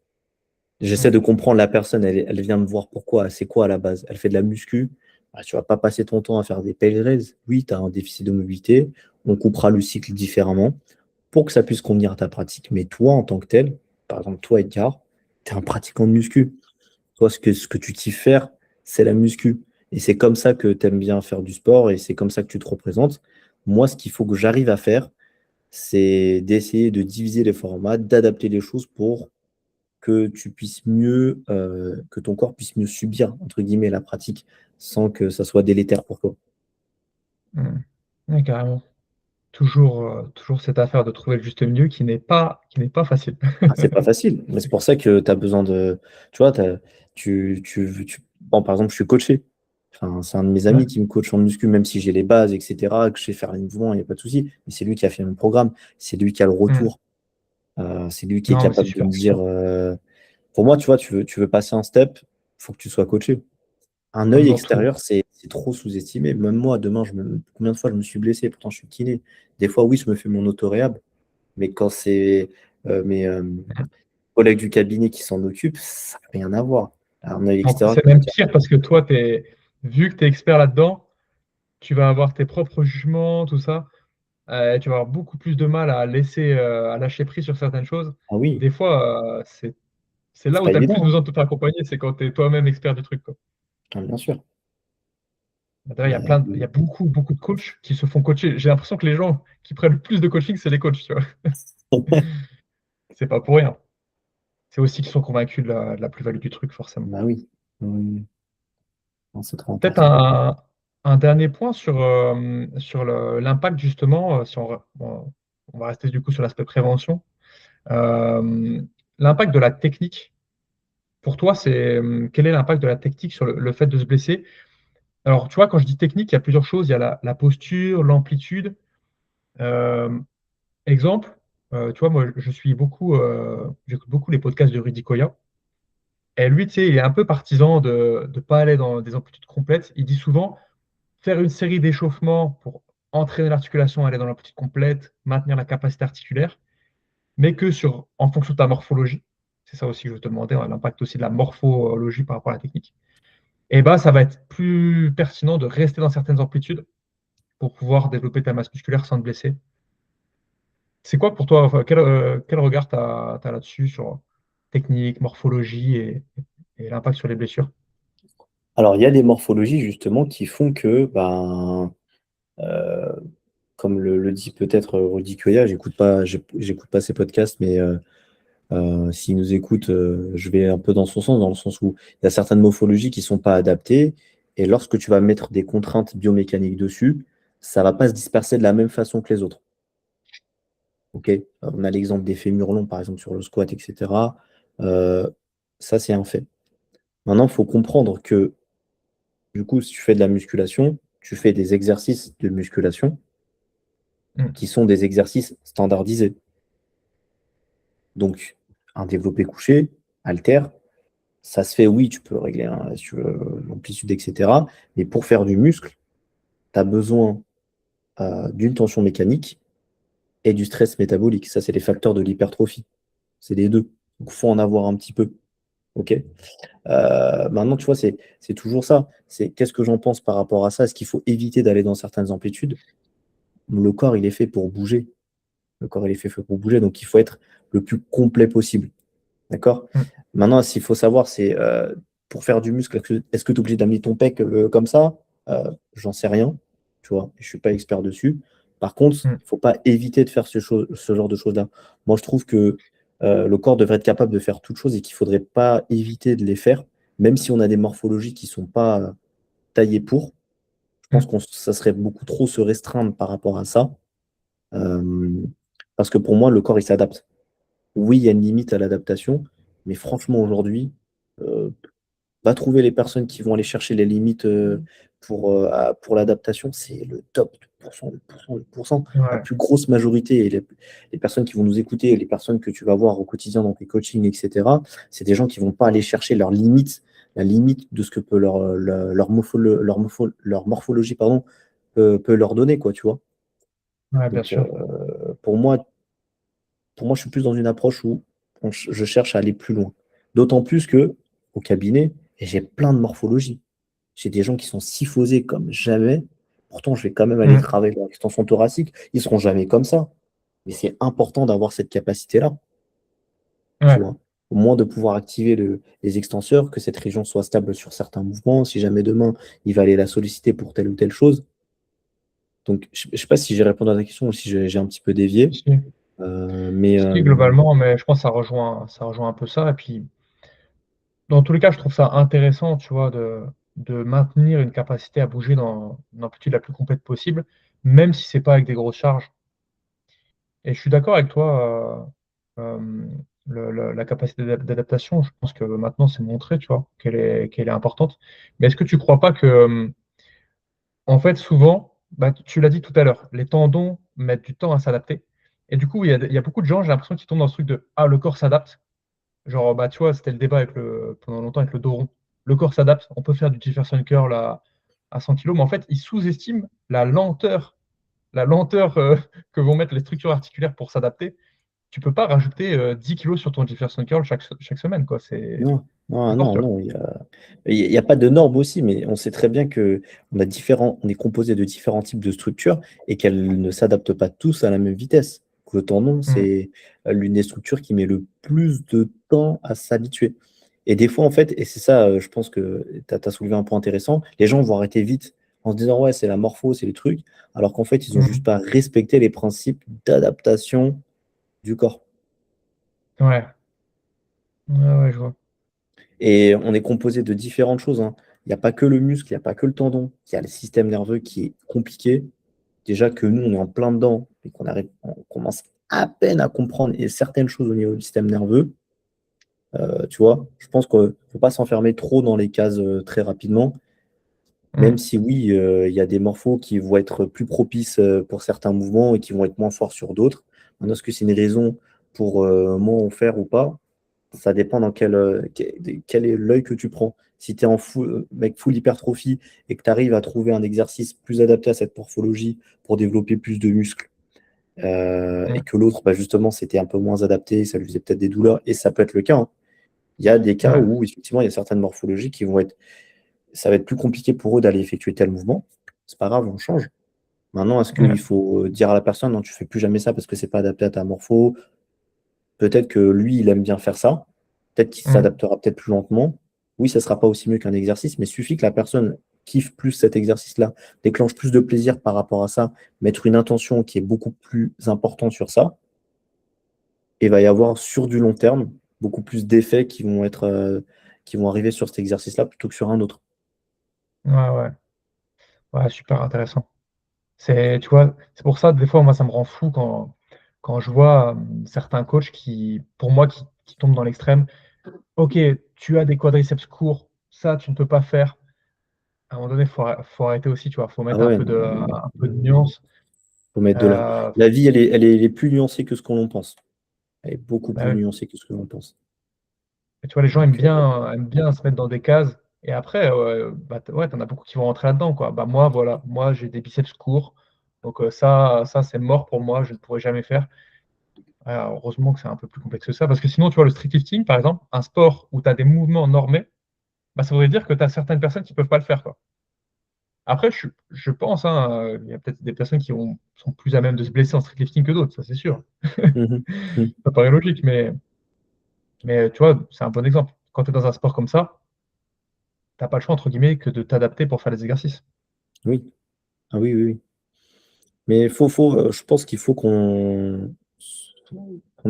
J'essaie Mm. de comprendre la personne, elle vient me voir pourquoi, c'est quoi à la base. Elle fait de la muscu, bah, tu vas pas passer ton temps à faire des pale raises. Oui, tu as un déficit de mobilité, on coupera le cycle différemment pour que ça puisse convenir à ta pratique. Mais toi, en tant que tel, par exemple, toi, Edgar, tu es un pratiquant de muscu. Toi, ce que tu kiffes faire, c'est la muscu. Et c'est comme ça que tu aimes bien faire du sport et c'est comme ça que tu te représentes. Moi, ce qu'il faut que j'arrive à faire, c'est d'essayer de diviser les formats, d'adapter les choses pour que tu puisses mieux, que ton corps puisse mieux subir, entre guillemets, la pratique sans que ça soit délétère pour toi. Mm. Ouais, carrément. Toujours cette affaire de trouver le juste milieu qui n'est pas facile. Ah, c'est pas facile, mais c'est pour ça que tu as besoin de. Tu vois, bon, par exemple, je suis coaché. Enfin, c'est un de mes amis Ouais. qui me coach en muscu, même si j'ai les bases, etc., que je sais faire les mouvements, il n'y a pas de souci. Mais c'est lui qui a fait mon programme, c'est lui qui a le Mm. retour, c'est lui qui est Non, mais c'est capable de super me dire. puissant. Pour moi, tu vois, tu veux passer un step, il faut que tu sois coaché. Un œil Dans tout. extérieur, c'est trop sous-estimé. Même moi, demain, combien de fois je me suis blessé, pourtant je suis kiné. Des fois, oui, je me fais mon autoréhab, mais quand c'est mes collègues du cabinet qui s'en occupent, ça n'a rien à voir. Un œil extérieur C'est qui va même dire, pire parce que toi, vu que tu es expert là-dedans, tu vas avoir tes propres jugements, tout ça. Tu vas avoir beaucoup plus de mal à lâcher prise sur certaines choses. ah oui, Des fois, c'est là c'est où pas tu as le plus évident, besoin de te faire accompagner, c'est quand tu es toi-même expert du truc, quoi. hein. Bien sûr. D'ailleurs, Mais, il y a beaucoup, beaucoup de coachs qui se font coacher. J'ai l'impression que les gens qui prennent le plus de coaching, c'est les coachs, tu vois. C'est pas pour rien. C'est aussi qu'ils sont convaincus de la plus-value du truc, forcément. bah oui. Oui, oui. Non, c'est trop Peut-être important. un dernier point sur l'impact, justement, si on va rester du coup sur l'aspect prévention. Euh, L'impact de la technique, pour toi, quel est l'impact de la technique sur le fait de se blesser? Alors, tu vois, quand je dis technique, il y a plusieurs choses. Il y a la posture, l'amplitude. Euh, Exemple, tu vois, moi, j'écoute beaucoup les podcasts de Rudy Koya. Et lui, tu sais, il est un peu partisan de ne pas aller dans des amplitudes complètes. Il dit souvent faire une série d'échauffements pour entraîner l'articulation à aller dans l'amplitude complète, maintenir la capacité articulaire, mais en fonction de ta morphologie. C'est ça aussi que je veux te demander, hein, l'impact aussi de la morphologie par rapport à la technique. Et bah, ça va être plus pertinent de rester dans certaines amplitudes pour pouvoir développer ta masse musculaire sans te blesser. C'est quoi pour toi, enfin, quel regard tu as là-dessus sur technique, morphologie et l'impact sur les blessures? Alors, il y a des morphologies justement qui font que, ben, euh, comme le dit peut-être Rudy Koya, j'écoute pas ses podcasts, mais s'il nous écoute, je vais un peu dans son sens, dans le sens où il y a certaines morphologies qui ne sont pas adaptées, et lorsque tu vas mettre des contraintes biomécaniques dessus, ça ne va pas se disperser de la même façon que les autres. Ok. On a l'exemple des fémurs longs, par exemple, sur le squat, etc. Euh, Ça, c'est un fait. Maintenant, il faut comprendre que, du coup, si tu fais de la musculation, tu fais des exercices de musculation Mm. qui sont des exercices standardisés. Donc, un développé couché, halter, ça se fait, oui, tu peux régler si tu veux, l'amplitude, etc. Mais pour faire du muscle, tu as besoin d'une tension mécanique et du stress métabolique. Ça, c'est les facteurs de l'hypertrophie. C'est les deux. Donc, il faut en avoir un petit peu. OK? Maintenant, tu vois, c'est toujours ça. C'est qu'est-ce que j'en pense par rapport à ça? Est-ce qu'il faut éviter d'aller dans certaines amplitudes? Le corps, il est fait pour bouger. Le corps, il est fait pour bouger, donc il faut être le plus complet possible. D'accord? Mm. Maintenant, ce qu'il faut savoir, c'est pour faire du muscle, est-ce que tu es obligé d'amener ton pec comme ça? J'en sais rien, tu vois, je ne suis pas expert dessus. Par contre, il Mm. ne faut pas éviter de faire ce genre de choses-là. Moi, je trouve que le corps devrait être capable de faire toutes choses et qu'il ne faudrait pas éviter de les faire, même si on a des morphologies qui ne sont pas taillées pour. Je pense Mm. que ça serait beaucoup trop se restreindre par rapport à ça. Euh, Parce que pour moi, le corps, il s'adapte. Oui, il y a une limite à l'adaptation, mais franchement, aujourd'hui, euh, va trouver les personnes qui vont aller chercher les limites pour l'adaptation, c'est le top, le pourcent, le pourcent, le pourcent. La Ouais, plus grosse majorité, et les personnes qui vont nous écouter, et les personnes que tu vas voir au quotidien dans tes coachings, etc., c'est des gens qui vont pas aller chercher leurs limites, la limite de ce que peut leur morphologie pardon, peut leur donner, quoi, tu vois. ouais, bien Donc, sûr. pour moi, je suis plus dans une approche où je cherche à aller plus loin. D'autant plus que au cabinet, j'ai plein de morphologies. J'ai des gens qui sont syphosés comme jamais. Pourtant, je vais quand même aller Mm. travailler leur extension thoracique. Ils ne seront jamais comme ça. Mais c'est important d'avoir cette capacité-là, tu Ouais, vois. Au moins de pouvoir activer les extenseurs, que cette région soit stable sur certains mouvements. Si jamais demain, il va aller la solliciter pour telle ou telle chose. Donc, je ne sais pas si j'ai répondu à ta question ou si j'ai un petit peu dévié. si, si. Mais Si, globalement, mais je pense que ça rejoint un peu ça. Et puis, dans tous les cas, je trouve ça intéressant, tu vois, de maintenir une capacité à bouger dans l'amplitude la plus complète possible, même si c'est pas avec des grosses charges. Et je suis d'accord avec toi, la capacité d'adaptation, je pense que maintenant c'est montré, tu vois, qu'elle est importante. Mais est-ce que tu crois pas que, en fait, souvent, bah, tu l'as dit tout à l'heure, les tendons mettent du temps à s'adapter. Et du coup, il y a beaucoup de gens, j'ai l'impression, qui tombent dans ce truc de ah, le corps s'adapte. Genre, bah, tu vois, c'était le débat pendant longtemps avec le dos rond. Le corps s'adapte, on peut faire du Jefferson curl à 100 kg, mais en fait, ils sous-estiment la lenteur que vont mettre les structures articulaires pour s'adapter. Tu peux pas rajouter 10 kilos sur ton Jefferson curl chaque semaine, quoi. C'est non, non, n'importe non, quoi. non. Il y a pas de normes aussi, mais on sait très bien que on est composé de différents types de structures et qu'elles ne s'adaptent pas tous à la même vitesse. Le tendon, Mm. c'est l'une des structures qui met le plus de temps à s'habituer. Et des fois, en fait, et c'est ça, je pense que tu as soulevé un point intéressant, les gens vont arrêter vite en se disant, ouais, c'est la morpho, c'est les trucs, alors qu'en fait, ils ont juste Mm. pas respecté les principes d'adaptation du corps. Ouais. Ouais, ouais, je vois. Et on est composé de différentes choses, hein. Il n'y a pas que le muscle, il n'y a pas que le tendon, il y a le système nerveux qui est compliqué. Déjà que nous, on est en plein dedans et on commence à peine à comprendre certaines choses au niveau du système nerveux. Tu vois, je pense qu'il ne faut pas s'enfermer trop dans les cases très rapidement, même Mm. si oui, il y a des morphos qui vont être plus propices pour certains mouvements et qui vont être moins forts sur d'autres. Maintenant, est-ce que c'est une raison pour moins en faire ou pas? Ça dépend dans quel est l'œil que tu prends. Si tu es en mec full hypertrophie et que tu arrives à trouver un exercice plus adapté à cette morphologie pour développer plus de muscles, et Mm. que l'autre, bah, justement, c'était un peu moins adapté, ça lui faisait peut-être des douleurs, et ça peut être le cas, hein. Il y a des cas Ouais. où, effectivement, il y a certaines morphologies ça va être plus compliqué pour eux d'aller effectuer tel mouvement. C'est pas grave, on change. Maintenant, est-ce Ouais. qu'il faut dire à la personne, non, tu fais plus jamais ça parce que c'est pas adapté à ta morpho? Peut-être que lui, il aime bien faire ça. Peut-être qu'il Mm. s'adaptera peut-être plus lentement. Oui, ça ne sera pas aussi mieux qu'un exercice, mais suffit que la personne kiffe plus cet exercice-là, déclenche plus de plaisir par rapport à ça, mettre une intention qui est beaucoup plus importante sur ça, et va y avoir sur du long terme beaucoup plus d'effets qui vont arriver sur cet exercice-là plutôt que sur un autre. Ouais, ouais. Ouais, super intéressant. Tu vois, c'est pour ça, des fois, moi, ça me rend fou quand je vois certains coachs pour moi, qui tombent dans l'extrême. Ok, tu as des quadriceps courts, ça, tu ne peux pas faire. À un moment donné, faut arrêter aussi, tu vois. Faut Ah mettre un ouais, peu non, un peu de nuance. faut mettre de la. Euh, La vie, elle est plus nuancée que ce qu'on pense. Elle est beaucoup bah plus ouais. nuancée que ce que l'on pense. Et tu vois, les gens aiment Donc, bien, aiment bien se mettre dans des cases. Et après, ouais, t'en as beaucoup qui vont rentrer là-dedans, quoi. Bah, moi, voilà. Moi, j'ai des biceps courts. Donc ça c'est mort pour moi, je ne pourrais jamais faire. Heureusement que c'est un peu plus complexe que ça, parce que sinon, tu vois, le street lifting, par exemple, un sport où tu as des mouvements normés, bah, ça voudrait dire que tu as certaines personnes qui ne peuvent pas le faire, quoi. Après, je pense, hein, il y a peut-être des personnes sont plus à même de se blesser en street lifting que d'autres, ça c'est sûr. Mhm. Mhm. Ça paraît logique, mais tu vois, c'est un bon exemple. Quand tu es dans un sport comme ça, t'as pas le choix, entre guillemets, que de t'adapter pour faire les exercices. Oui, ah oui, oui, oui. Mais je pense qu'il faut qu'on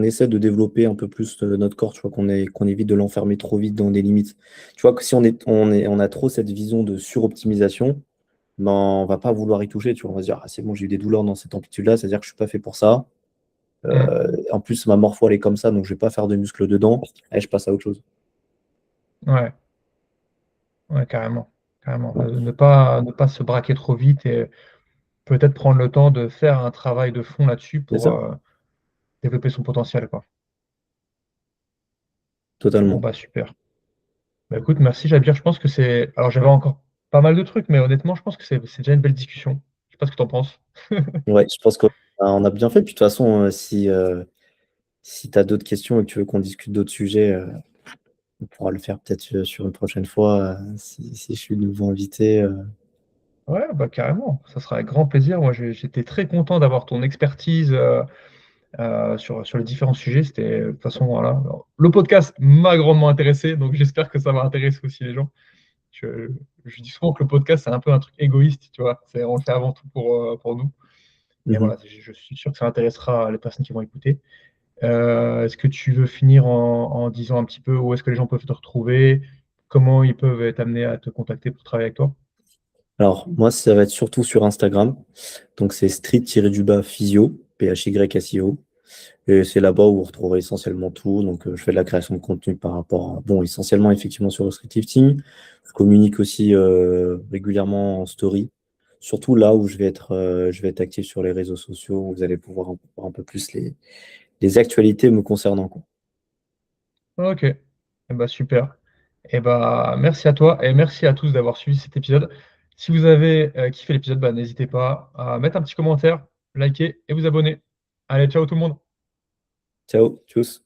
essaie de développer un peu plus notre corps, tu vois, qu'on évite de l'enfermer trop vite dans des limites. Tu vois que si on a trop cette vision de suroptimisation, ben, on va pas vouloir y toucher, tu vois. On va se dire, ah, c'est bon, j'ai eu des douleurs dans cette amplitude-là, c'est-à-dire que je suis pas fait pour ça. Mm. En plus, ma morpho, elle est comme ça, donc je vais pas faire de muscles dedans. Et je passe à autre chose. Ouais, ouais, carrément. Carrément. Ouais, Ne pas se braquer trop vite et peut-être prendre le temps de faire un travail de fond là-dessus c'est pour ça, développer son potentiel, quoi. Bon, totalement. bah super. Bah, écoute, merci Jabir. Je pense que c'est. Alors j'avais encore pas mal de trucs, mais honnêtement, je pense que c'est déjà une belle discussion. Je sais pas ce que tu en penses. Ouais, je pense qu'on a bien fait. Puis de toute façon, si tu as d'autres questions et que tu veux qu'on discute d'autres sujets, on pourra le faire peut-être sur une prochaine fois, si je suis de nouveau invité. Ouais, bah carrément. Ça sera avec grand plaisir. Moi, j'étais très content d'avoir ton expertise sur les différents sujets. C'était de toute façon, voilà. Alors, le podcast m'a grandement intéressé, donc j'espère que ça va intéresser aussi les gens. Je, je dis souvent que le podcast, c'est un peu un truc égoïste, tu vois. On le fait avant tout pour nous. Et Mhm. voilà, je suis sûr que ça intéressera les personnes qui vont écouter. Est-ce que tu veux finir en disant un petit peu où est-ce que les gens peuvent te retrouver, comment ils peuvent être amenés à te contacter pour travailler avec toi? Alors, moi, ça va être surtout sur Instagram. Donc, c'est street-du-bas physio, PHYSIO. Et c'est là-bas où vous retrouverez essentiellement tout. Donc, je fais de la création de contenu par rapport à, bon, essentiellement, effectivement, sur le street lifting. Je communique aussi régulièrement en story. Surtout là où je vais être actif sur les réseaux sociaux, où vous allez pouvoir voir un peu plus les actualités me concernant, quoi. Ok, eh ben, super. Eh ben, merci à toi et merci à tous d'avoir suivi cet épisode. Si vous avez kiffé l'épisode, bah, n'hésitez pas à mettre un petit commentaire, liker et vous abonner. Allez, ciao tout le monde. Ciao, tchuss.